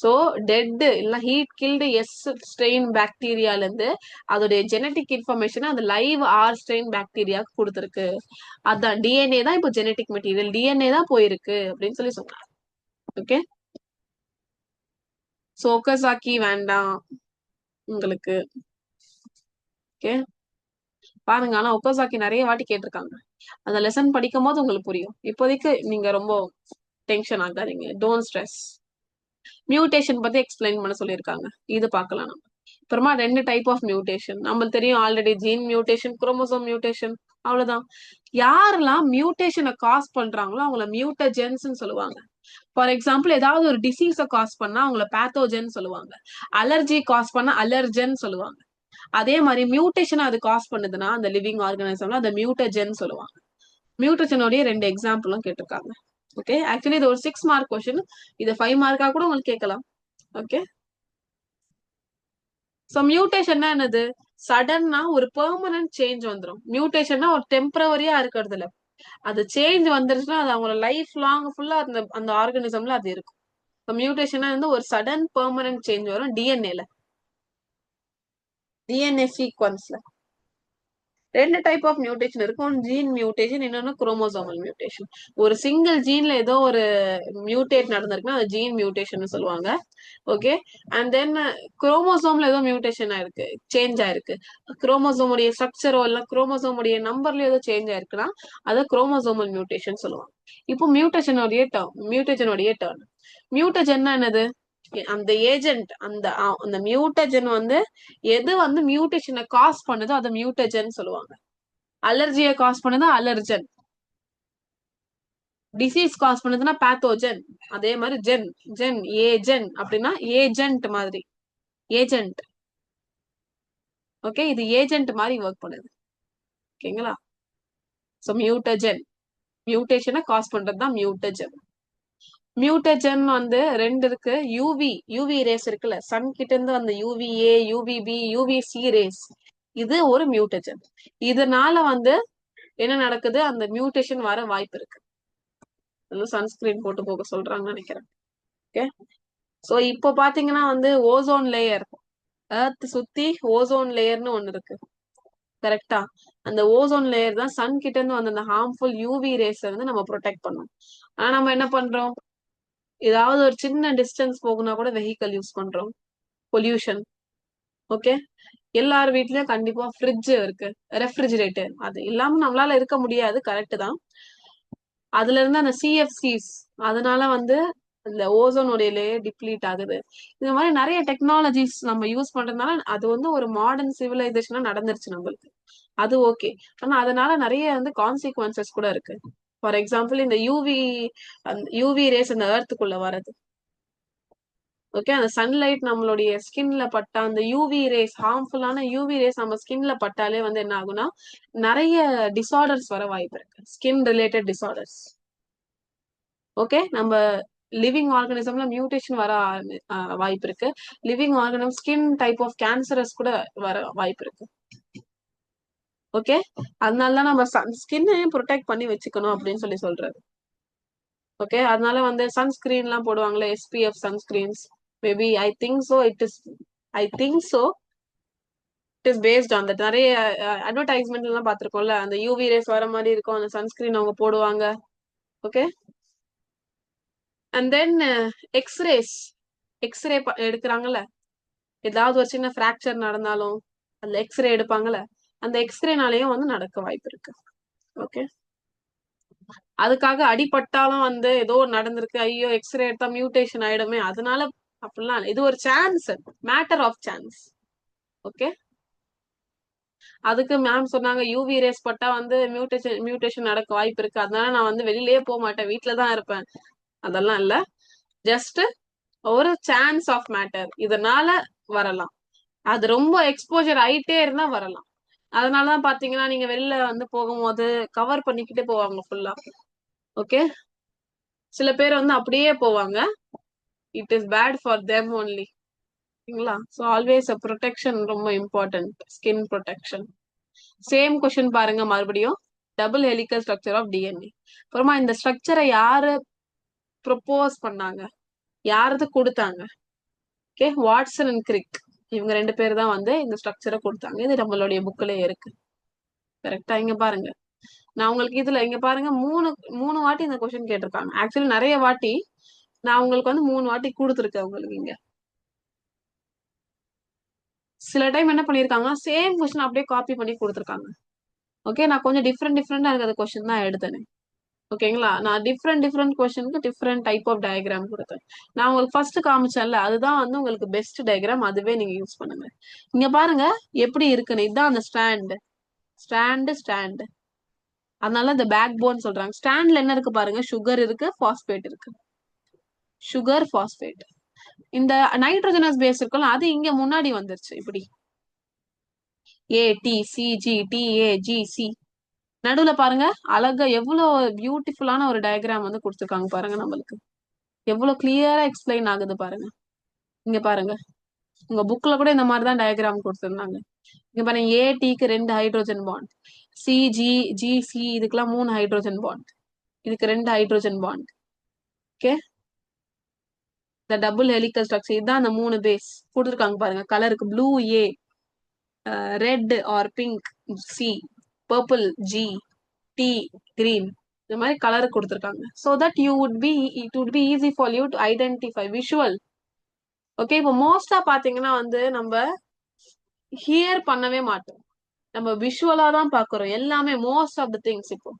சோ டெட் இல்ல ஹீட் கில்டு எஸ் ஸ்ட்ரெயின் பாக்டீரியால இருந்து அதோடைய ஜெனட்டிக் இன்ஃபர்மேஷன் அந்த லைவ் ஆர் ஸ்ட்ரெயின் பாக்டீரியாவுக்கு கொடுத்துருக்கு. அதான் டிஎன்ஏ தான் இப்போ ஜெனட்டிக் மெட்டீரியல், டிஎன்ஏ தான் போயிருக்கு அப்படின்னு சொல்லி சொன்னார். ஓகே, சோ ஒகசாக்கி வேண்டாம் உங்களுக்கு. ஓகே, பாருங்க, ஆனா ஒகசாக்கி நிறைய வாட்டி கேட்டிருக்காங்க. அந்த லெசன் படிக்கும் போது உங்களுக்கு புரியும். இப்போதைக்கு நீங்க ரொம்ப டென்ஷன் ஆகாதீங்க, டோன்ட் ஸ்ட்ரெஸ். மியூட்டேஷன் பத்தி எக்ஸ்பிளைன் பண்ண சொல்லியிருக்காங்க, இது பார்க்கலாம் நம்ம. அப்புறமா 2 டைப் ஆஃப் மியூட்டேஷன் நம்மளுக்கு தெரியும் already, gene mutation, chromosome mutation, அவ்வளவுதான். யாரெல்லாம் மியூட்டேஷனை காஸ் பண்றாங்களோ அவங்கள மியூட்டஜென்ஸ் சொல்லுவாங்க. ஃபார் எக்ஸாம்பிள், ஏதாவது ஒரு டிசீஸ காஸ் பண்ணா அவங்கள பேத்தோஜன் சொல்லுவாங்க. அலர்ஜி காஸ் பண்ணா அலர்ஜன் சொல்லுவாங்க. அதே மாதிரி மியூட்டேஷன் அது காஸ் பண்ணுதுன்னா அந்த லிவிங் ஆர்கானிசம்ல அந்த மியூட்டஜன் சொல்லுவாங்க. மியூட்டஜனோடைய 2 எக்ஸாம்பிளும் கேட்டிருக்காங்க. ஓகே, ஆக்சுவலி இது ஒரு 6 மார்க் கொஸ்டின், இது 5 மார்க்கா கூட உங்களுக்கு கேட்கலாம். ஓகே, சோ மியூட்டேஷன் என்னது, சடன்னா ஒரு பெர்மனன்ட் சேஞ்ச் வந்துடும். மியூட்டேஷன்னா ஒரு டெம்பரவரியா இருக்கிறது இல்ல. அது சேஞ்ச் வந்துருச்சுன்னா அது அவங்களோட லைஃப் லாங் ஃபுல்லா அந்த அந்த ஆர்கனிசம்ல அது இருக்கும். மியூட்டேஷனா வந்து ஒரு சடன் பெர்மனன்ட் சேஞ்ச் வரும் டிஎன்ஏல, டிஎன்ஏ சீக்வன்ஸ்ல. ரெண்டு டைப் ஆஃப் மியூட்டேஷன் இருக்கு. ஒன்னு ஜீன் மியூட்டேஷன், இன்னொன்னு குரோமோசோமல் மியூட்டேஷன். ஒரு சிங்கிள் ஜீன்ல ஏதோ ஒரு மியூட்டேட் நடந்திருக்குன்னா அது ஜீன் மியூட்டேஷன் சொல்லுவாங்க. ஓகே. அண்ட் தென் குரோமோசோம்ல ஏதோ மியூட்டேஷன் ஆயிருக்கு, சேஞ்ச் ஆயிருக்கு. குரோமோசோமுடைய ஸ்ட்ரக்சரோ இல்ல குரோமோசோமுடைய நம்பர்லயோ ஏதோ சேஞ்ச் ஆயிருக்குன்னா அதை குரோமோசோமல் மியூட்டேஷன் சொல்லுவாங்க. இப்போ மியூட்டேஷனுடைய டேர்ன். மியூட்டஜன்னா என்னது? அந்த ஏஜென்ட், அந்த மியூட்டஜன் வந்து எது வந்து மியூட்டேஷனை காஸ் பண்ணுதோ அதை மியூட்டஜன் சொல்லுவாங்க. அலர்ஜியை காஸ் பண்ணுதா அலர்ஜன், டிசீஸ் காஸ் பண்ணுதுன்னா பேத்தோஜன். அதே மாதிரி ஜென் ஏஜென் அப்படின்னா ஏஜென்ட் மாதிரி, ஏஜென்ட். ஓகே, இது ஏஜென்ட் மாதிரி ஒர்க் பண்ணுது. ஓகேங்களா? சோ மியூட்டஜன், மியூட்டேஷனை காஸ் பண்றது தான் மியூட்டஜன். மியூட்டஜன் வந்து ரெண்டு இருக்கு. யூவி ரேஸ் இருக்குல்ல, சன் கிட்ட இருந்து வந்த யூவிஏ, யூவிபி, யூவிசி ரேஸ், இது ஒரு மியூட்டஜன். இதனால வந்து என்ன நடக்குது, அந்த மியூட்டேஷன் வர வாய்ப்பு இருக்கு. சன்ஸ்கிரீன் போட்டு போக சொல்றாங்கன்னு நினைக்கிறேன். ஓகே. சோ இப்போ பாத்தீங்கன்னா வந்து ஓசோன் லேயர், எர்த் சுத்தி ஓசோன் லேயர்னு ஒண்ணு இருக்கு. கரெக்டா? அந்த ஓசோன் லேயர் தான் சன் கிட்ட இருந்து வந்த அந்த ஹார்ம்ஃபுல் யூவி ரேஸ் வந்து நம்ம ப்ரொடெக்ட் பண்ணோம். ஆனா நம்ம என்ன பண்றோம், ஏதாவது ஒரு சின்ன டிஸ்டன்ஸ் போகுனா கூட வெஹிக்கல் யூஸ் பண்றோம், பொல்யூஷன். ஓகே. எல்லார் வீட்லயும் கண்டிப்பா ஃப்ரிட்ஜ் இருக்கு, ரெஃப்ரிஜிரேட்டர். அது இல்லாம நம்மளால இருக்க முடியாது, கரெக்ட் தான். அதுல இருந்து அந்த சிஎஃப்சிஸ், அதனால வந்து இந்த ஓசோனுடைய லேயர் டிப்ளீட் ஆகுது. இந்த மாதிரி நிறைய டெக்னாலஜிஸ் நம்ம யூஸ் பண்றதுனால அது வந்து ஒரு மாடர்ன் சிவிலைசேஷனா நடந்துருச்சு நம்மளுக்கு. அது ஓகே. ஆனா அதனால நிறைய வந்து கான்சிக்வன்சஸ் கூட இருக்கு. ஃபார் எக்ஸாம்பிள் இந்த யூவி ரேஸ் அந்த எர்த்துக்குள்ள வரது. ஓகே. அந்த சன்லைட் நம்மளுடைய ஸ்கின்ல பட்டா, அந்த யூவி ரேஸ், ஹார்ம்ஃபுல்லான யூவி ரேஸ் நம்ம ஸ்கின்ல பட்டாலே வந்து என்ன ஆகும்னா நிறைய டிசார்டர்ஸ் வர வாய்ப்பு இருக்கு, ஸ்கின் ரிலேட்டட் டிசார்டர்ஸ். ஓகே. நம்ம லிவிங் ஆர்கானிசம்ல மியூட்டேஷன் வர வாய்ப்பு இருக்கு. Living organism skin type of cancerous கூட வர வாய்ப்பு இருக்கு. ஓகே. அதனாலதான் நம்ம ஸ்கின்னையும் ப்ரொடெக்ட் பண்ணி வச்சுக்கணும் அப்படின்னு சொல்லி சொல்றது. ஓகே. அதனால வந்து சன்ஸ்கிரீன் எல்லாம் போடுவாங்களே, SPF sunscreens. Maybe I think so it is based on that. நிறைய அட்வர்டைஸ்மெண்ட் எல்லாம் பாத்திருக்கோம்ல, அந்த யூவி ரேஸ் வர மாதிரி இருக்கும், அந்த சன்ஸ்கிரீன் அவங்க போடுவாங்க. Okay. And then x-rays, x-ray எடுக்கிறாங்கல்ல, ஏதாவது ஒரு சின்ன ஃப்ராக்சர் நடந்தாலும் அந்த எக்ஸ்ரே எடுப்பாங்கல்ல, அந்த எக்ஸ்ரேனாலையும் வந்து நடக்க வாய்ப்பு இருக்கு. ஓகே. அதுக்காக அடிபட்டாலும் வந்து ஏதோ நடந்திருக்கு, ஐயோ எக்ஸ்ரே எடுத்தா மியூட்டேஷன் ஆயிடுமே, அதனால அப்படிலாம் இது ஒரு chance, matter of chance. Okay. அதுக்கு மேம் சொன்னாங்க யூவி ரேஸ் பட்டா வந்து மியூட்டேஷன் நடக்க வாய்ப்பு இருக்கு, அதனால நான் வந்து வெளியிலயே போக மாட்டேன், வீட்டுலதான் இருப்பேன். அதெல்லாம் இல்ல, ஜஸ்ட் ஒரு சான்ஸ் ஆஃப் மேட்டர். இதனால வரலாம், அது ரொம்ப எக்ஸ்போஜர் ஆயிட்டே இருந்தா வரலாம். அதனாலதான் பாத்தீங்கன்னா நீங்க வெளில வந்து போகும்போது கவர் பண்ணிக்கிட்டே போவாங்க ஃபுல்லா. ஓகே. சில பேர் வந்து அப்படியே போவாங்க, it is bad for them only. ஓகேங்களா? ஸோ ஆல்வேஸ் ப்ரொடெக்ஷன் ரொம்ப important, skin protection. Same question பாருங்க மறுபடியும், double helical structure of DNA. அப்புறமா இந்த ஸ்ட்ரக்சரை யாரு ப்ரொபோஸ் பண்ணாங்க, யாரது கொடுத்தாங்க? ஓகே, வாட்சன் அண்ட் கிரிக், இவங்க ரெண்டு பேர் தான் வந்து இந்த ஸ்ட்ரக்சரை கொடுத்தாங்க. இது நம்மளுடைய புக்லயே இருக்கு. கரெக்டா? இங்க பாருங்க, நான் உங்களுக்கு இதுல இங்க பாருங்க மூணு மூணு வாட்டி இந்த கொஸ்டின் கேட்டிருக்காங்க. ஆக்சுவலி நிறைய வாட்டி, நான் உங்களுக்கு வந்து 3 வாட்டி கொடுத்துருக்கேன் உங்களுக்கு இங்க. சில டைம் என்ன பண்ணிருக்காங்க, சேம் கொஸ்டின் அப்படியே காப்பி பண்ணி கொடுத்துருக்காங்க. ஓகே. நான் கொஞ்சம் டிஃப்ரெண்டா இருக்கிற கொஸ்டின் தான் எடுத்தேன். ஓகேங்களா? நான் டிஃப்ரெண்ட் கொஸ்டினுக்கு டிஃப்ரெண்ட் டைப் ஆஃப் டயக்ராம் கொடுத்தேன். நான் உங்களுக்கு ஃபர்ஸ்ட் காமிச்சேன்ல, அதுதான் வந்து உங்களுக்கு பெஸ்ட் டயக்ராம், அதுவே நீங்க யூஸ் பண்ணுங்க. இங்க பாருங்க எப்படி இருக்குன்னு, இதுதான் அந்த ஸ்டாண்ட். அதனால இந்த பேக் போன் சொல்றாங்க. ஸ்டாண்ட்ல என்ன இருக்கு பாருங்க, சுகர் இருக்கு, பாஸ்பேட் இருக்கு. Sugar, phosphate. இந்த நைட்ரோஜனஸ் பேஸ் இருக்குல்ல, அது இங்க முன்னாடி வந்துருச்சு இப்படி, ATCGTAGC. நடுவுல பாருங்க, அழகா எவ்வளவு பியூட்டிஃபுல்லான ஒரு டயக்ராம் வந்து கொடுத்துருக்காங்க பாருங்க. நம்மளுக்கு எவ்வளவு கிளியரா எக்ஸ்பிளைன் ஆகுது பாருங்க. இங்க பாருங்க, உங்க புக்ல கூட இந்த மாதிரி தான் டயக்ராம் கொடுத்துருந்தாங்க. இங்க பாருங்க, ஏடிக்கு 2 ஹைட்ரோஜன் பாண்ட், சிஜி ஜிசி இதுக்கெல்லாம் 3 ஹைட்ரோஜன் பாண்ட், இதுக்கு 2 ஹைட்ரோஜன் பாண்ட். ஓகே, இந்த டபுள் ஹெலிக்கல் ஸ்ட்ரக்சர் இதான் அந்த 3 பேஸ் கொடுத்துருக்காங்க பாருங்க. கலருக்கு blue A, red or pink C, purple G, T green, இந்த மாதிரி கலர் கொடுத்துருக்காங்க. So that it would be easy for you to identify visual. Okay, இப்போ மோஸ்டா பாத்தீங்கன்னா வந்து நம்ம ஹியர் பண்ணவே மாட்டோம், நம்ம விஷுவலா தான் பாக்குறோம் எல்லாமே, மோஸ்ட் ஆஃப் த திங்ஸ். இப்போ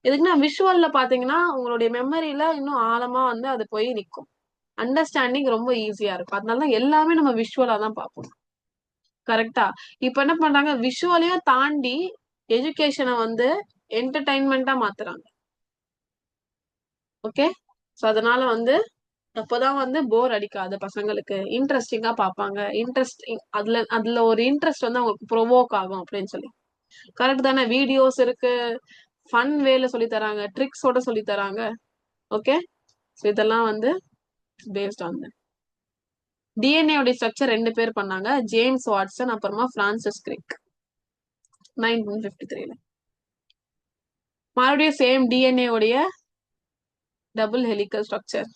எதுக்குன்னா விஷுவல்ல பாத்தீங்கன்னா உங்களுடைய மெமரியில இன்னும் ஆழமா வந்து அது போய் நிற்கும், அண்டர்ஸ்டாண்டிங் ரொம்ப ஈஸியா இருக்கும். அதனாலதான் எல்லாமே நம்ம விஷுவலா தான் பார்ப்போம். கரெக்டா? இப்ப என்ன பண்றாங்க, விஷுவலையும் தாண்டி எஜுகேஷனை வந்து என்டர்டைன்மெண்டா மாத்துறாங்க. ஓகே, சோ அதனால வந்து அப்பதான் வந்து போர் அடிக்காது, பசங்களுக்கு இன்ட்ரெஸ்டிங்கா பார்ப்பாங்க. இன்ட்ரெஸ்ட் அதுல அதுல ஒரு இன்ட்ரெஸ்ட் வந்து அவங்களுக்கு ப்ரொவோக் ஆகும் அப்படின்னு சொல்லி. கரெக்ட் தானே? வீடியோஸ் இருக்கு, ஃபன் வேல சொல்லி தராங்க, ட்ரிக்ஸோட சொல்லி தராங்க. ஓகே, ஸோ இதெல்லாம் வந்து பேஸ்ட் ஆன் டிஎன்ஏ உடைய ஸ்ட்ரக்சர் 2 பேர் பண்ணாங்க, ஜேம்ஸ் வாட்சன் அப்புறமா பிரான்சிஸ் கிரிக், 1953ல. மறுபடியும் சேம் டிஎன்ஏ உடைய டபுள் ஹெலிக்கல் ஸ்ட்ரக்சர்.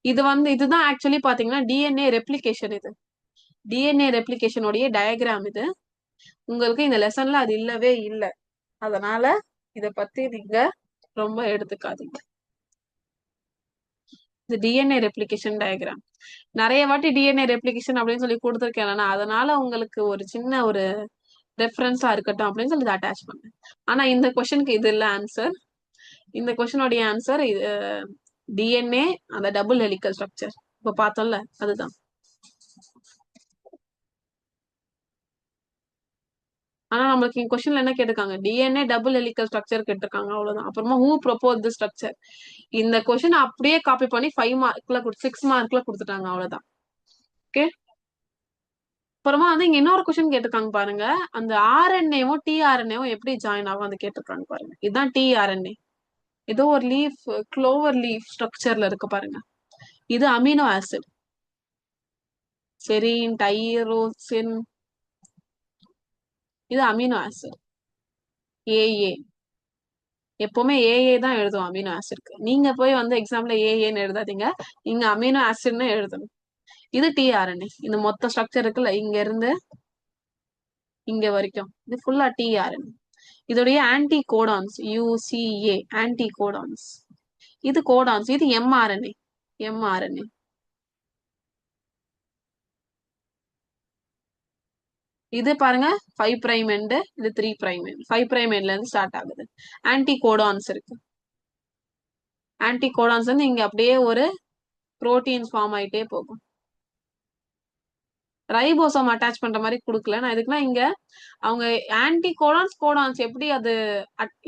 இது வந்து இதுதான் ஆக்சுவலி பாத்தீங்கன்னா டிஎன்ஏ ரெப்ளிகேஷன். இது டிஎன்ஏ ரெப்ளிகேஷன் உடைய டயக்ராம். இது உங்களுக்கு இந்த லெசன்ல அது இல்லவே இல்லை, அதனால இத பத்தி நீங்க ரொம்ப எடுத்துக்காதீங்க. இது டிஎன்ஏ ரெப்ளிகேஷன் டயக்ராம். நிறைய வாட்டி டிஎன்ஏ ரெப்ளிகேஷன் அப்படின்னு சொல்லி கொடுத்துருக்கேன், அதனால உங்களுக்கு ஒரு சின்ன ஒரு ரெஃபரன்ஸா இருக்கட்டும் அப்படின்னு சொல்லி இதை அட்டாச் பண்ணேன். ஆனா இந்த கொஸ்டினுக்கு இது இல்ல ஆன்சர். இந்த கொஸ்டினோடைய ஆன்சர் இது டிஎன்ஏ அந்த டபுள் ஹெலிக்கல் ஸ்ட்ரக்சர் இப்ப பார்த்தோம்ல அதுதான். ஆனா நம்மளுக்கு இந்த கொஸ்டின்ல என்ன கேட்டிருக்காங்க, டிஎன்ஏ டபுள் ஹெலிக்கல் ஸ்ட்ரக்சர் கேட்டிருக்காங்க, அவ்வளவுதான். அப்புறமா ஹூ ப்ரொபோஸ் தி ஸ்ட்ரக்சர், இந்த கொஸ்டின் அப்படியே காப்பி பண்ணி 5 மார்க்ல 6 மார்க்ல கொடுத்துட்டாங்க, அவ்வளவுதான். ஓகே, அப்புறமா வந்து இங்க இன்னொரு கொஸ்டின் கேட்டிருக்காங்க பாருங்க, அந்த ஆர்என்ஏவும் டிஆர்என்ஏவும் எப்படி ஜாயின் ஆகும் அது கேட்டிருக்காங்க பாருங்க. இதுதான் டிஆர்என்ஏ, ஏதோ ஒரு லீஃப், க்ளோவர் லீஃப் ஸ்ட்ரக்சர்ல இருக்கு பாருங்க. இது அமினோ ஆசிட், செரின் டைரோசின், இது அமினோ ஆசிட் ஏஏ. எப்பவுமே ஏஏ தான் எழுதுவோம் அமினோ ஆசிட்க்கு. நீங்க போய் வந்து எக்ஸாம்ல ஏஏன்னு எழுதாதீங்க, நீங்க அமினோ ஆசிட்னு எழுதணும். இது டிஆர்என்ஏ, இந்த மொத்த ஸ்ட்ரக்சர் இருக்குல்ல இங்க இருந்து இங்க வரைக்கும், இது ஃபுல்லா டிஆர்என்ஏ. இதோடைய anti codons UCA, anti codons. இது கோடான்ஸ், இது எம்ஆர்என்ஏ. எம்ஆர்என்ஏ இது பாருங்க 5 பிரைம் எண்ட், இது 3 பிரைம் எண்ட். 5 பிரைம் எண்ட்ல இருந்து ஸ்டார்ட் ஆகுது. ஆன்டி கோடான்ஸ் இருக்கு. ஆன்டி கோடான்ஸ் வந்து இங்க அப்படியே ஒரு புரோட்டீன்ஸ் ஃபார்ம் ஆயிட்டே போகும். ரைபோசோம் அட்டாச் பண்ற மாதிரி கொடுக்கல நான், எதுக்குன்னா இங்க அவங்க ஆன்டி கோடான்ஸ் கோடான்ஸ் எப்படி அது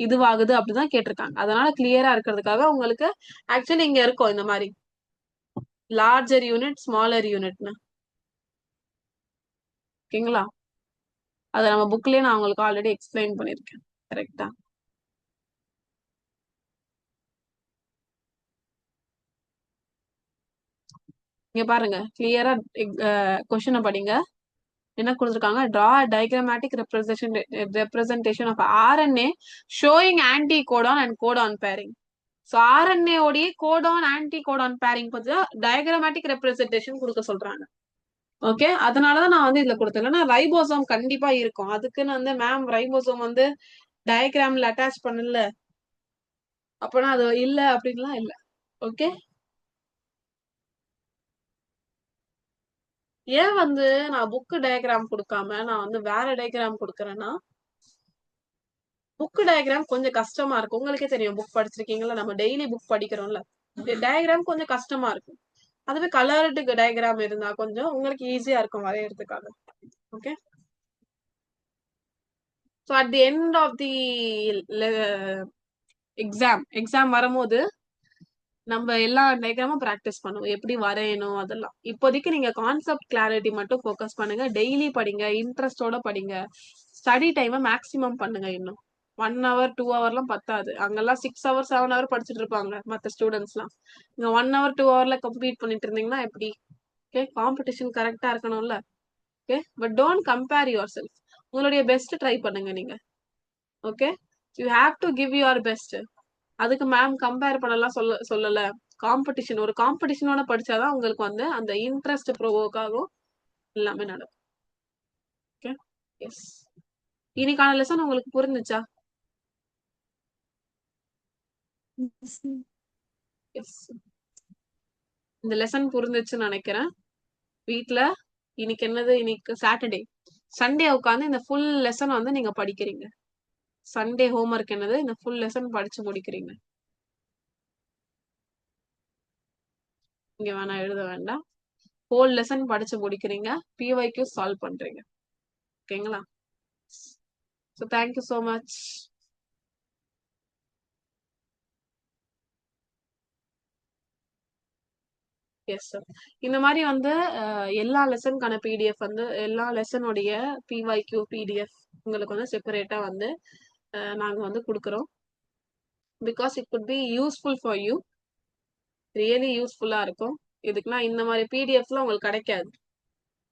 இதுவாகுது அப்படிதான் கேட்டிருக்காங்க. அதனால கிளியரா இருக்கிறதுக்காக உங்களுக்கு ஆக்சுவலி இங்க இருக்கும் இந்த மாதிரி லார்ஜர் யூனிட், ஸ்மாலர் யூனிட்னு. ஓகேங்களா? அதை நம்ம புக்லயே நான் உங்களுக்கு ஆல்ரெடி எக்ஸ்பிளைன் பண்ணிருக்கேன். கரெக்டா? இங்க பாருங்க, கிளியரா கொஸ்டினை படிங்க. என்ன கொடுத்துருக்காங்க, draw diagrammatic representation of RNA showing anticodon and codon pairing. So RNA உடைய கோடான் ஆன்டி கோடான் பேரிங் பத்தி டயக்ராமேட்டிக் ரெப்ரசன்டேஷன் கொடுக்க சொல்றாங்க. ஓகே, அதனாலதான் நான் வந்து இதுல கொடுத்தேன். ரைபோசோம் கண்டிப்பா இருக்கும், அதுக்குன்னு வந்து மேம் ரைபோசோம் வந்து டயக்ராம்ல அட்டாச் பண்ணல அப்பனா அது இல்ல அப்படின்லாம் இல்ல. ஓகே, ஏன் வந்து நான் புக் டயக்ராம் கொடுக்காம நான் வந்து வேற டயக்ராம் கொடுக்கறேன்னா, புக் டயக்ராம் கொஞ்சம் கஷ்டமா இருக்கும். உங்களுக்கே தெரியும், புக் படிச்சிருக்கீங்களா, நம்ம டெய்லி புக் படிக்கிறோம்ல, டயக்ராம் கொஞ்சம் கஷ்டமா இருக்கும். அதுவே கலர்டு டயக்ராம் இருந்தா கொஞ்சம் உங்களுக்கு ஈஸியா இருக்கும் வரையறதுக்காக. Okay, so at the end of the exam வரும்போது நம்ம எல்லா டயக்ராமும் ப்ராக்டிஸ் பண்ணுவோம், எப்படி வரையணும் அதெல்லாம். இப்போதைக்கு நீங்க கான்செப்ட் கிளாரிட்டி மட்டும் ஃபோக்கஸ் பண்ணுங்க, டெய்லி படிங்க, இன்ட்ரெஸ்டோட படிங்க. ஸ்டடி டைமை மேக்ஸிமம் பண்ணுங்க. இன்னும் 1 hour 2 hourலாம் பத்தாது. அங்கெல்லாம் 6 hours 7 hour படிச்சுட்டு இருப்பாங்க மற்ற ஸ்டூடெண்ட்ஸ்லாம். நீங்க 1 hour 2 hourல கம்ப்ளீட் பண்ணிட்டு இருந்தீங்கன்னா எப்படி? ஓகே, காம்படிஷன் கரெக்டா இருக்கணும்ல. Okay, but don't compare your self. உங்களுடைய பெஸ்ட் ட்ரை பண்ணுங்க நீங்க. Okay, you have to give your best. அதுக்கு மேம் கம்பேர் பண்ணலாம் சொல்லல. காம்படிஷன், ஒரு காம்படிஷனோட படிச்சாதான் உங்களுக்கு வந்து அந்த இன்ட்ரெஸ்ட் ப்ரோவோக் ஆகும், எல்லாமே நடக்கும். Okay, S. இன்னைக்கான லெசன் உங்களுக்கு புரிஞ்சுச்சா? எஸ், இந்த லெசன் புரிஞ்சிச்சுன்னு நினைக்கிறேன். வீட்ல இன்னைக்கு என்னது, இன்னைக்கு சாட்டர்டே, சண்டே உட்காந்து இந்த ஃபுல் லெசன் வந்து நீங்க படிக்கிறீங்க. சண்டே ஹோம்ஒர்க் என்னது, இந்த ஃபுல் லெசன் படிச்சு முடிக்கிறீங்க. இங்க வேணா எழுத வேண்டாம். ஹோல் லெசன் படிச்சு முடிக்கிறீங்க, பிஒய்க்கு சால்வ் பண்றீங்க. ஓகேங்களா? So thank you so much. Yes sir. இந்த மாதிரி வந்து எல்லா லெசனுக்கான பிடிஎஃப் வந்து, எல்லா லெசனுடைய பிஒய்க்யூ பிடிஎஃப் உங்களுக்கு வந்து செப்பரேட்டா வந்து நாங்க வந்து கொடுக்குறோம். Because it could be useful for you, really யூஸ்ஃபுல்லா இருக்கும். இதுக்குன்னா இந்த மாதிரி பிடிஎஃப்லாம் உங்களுக்கு கிடைக்காது.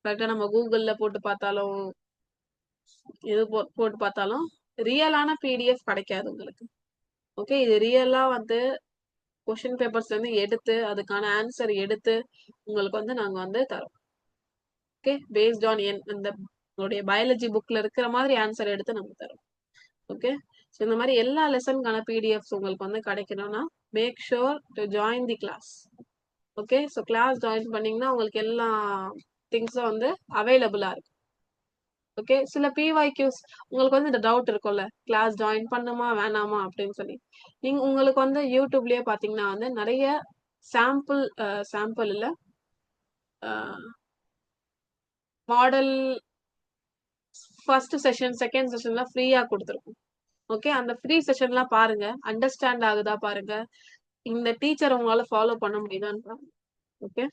கரெக்டா நம்ம கூகுள்ல போட்டு பார்த்தாலும், இது போட்டு பார்த்தாலும் ரியலான பிடிஎஃப் கிடைக்காது உங்களுக்கு. ஓகே, இது ரியலா வந்து கொஸ்டின் பேப்பர்ஸ்ல இருந்து எடுத்து அதுக்கான ஆன்சர் எடுத்து உங்களுக்கு வந்து நாங்க வந்து தரோம். ஓகே, பேஸ்ட் ஆன் இந்த உங்களுடைய பயாலஜி புக்ல இருக்கிற மாதிரி ஆன்சர் எடுத்து நம்ம தரோம். ஓகே, ஸோ இந்த மாதிரி எல்லா லெசனுக்கான பிடிஎஃப்ஸ் உங்களுக்கு வந்து கிடைக்கணும்னா make sure to join the class. Okay, so class join பண்ணீங்கன்னா உங்களுக்கு எல்லா திங்ஸும் வந்து அவைலபிளா இருக்கு. ஓகே, சில பிஒய்க்யூஸ் உங்களுக்கு வந்து இந்த டவுட் இருக்கும்ல, கிளாஸ் ஜாயின் பண்ணுமா வேணாமா அப்படின்னு சொல்லி. நீங்க உங்களுக்கு வந்து யூடியூப்லயே பாத்தீங்கன்னா வந்து நிறைய சாம்பிள் இல்ல, மாடல் ஃபர்ஸ்ட் செஷன் செகண்ட் செஷன்லாம் ஃப்ரீயா கொடுத்துருக்கோம். ஓகே, அந்த ஃப்ரீ செஷன்லாம் பாருங்க, அண்டர்ஸ்டாண்ட் ஆகுதா பாருங்க, இந்த டீச்சர் உங்களால ஃபாலோ பண்ண முடியுதான்னு பாருங்க. ஓகே,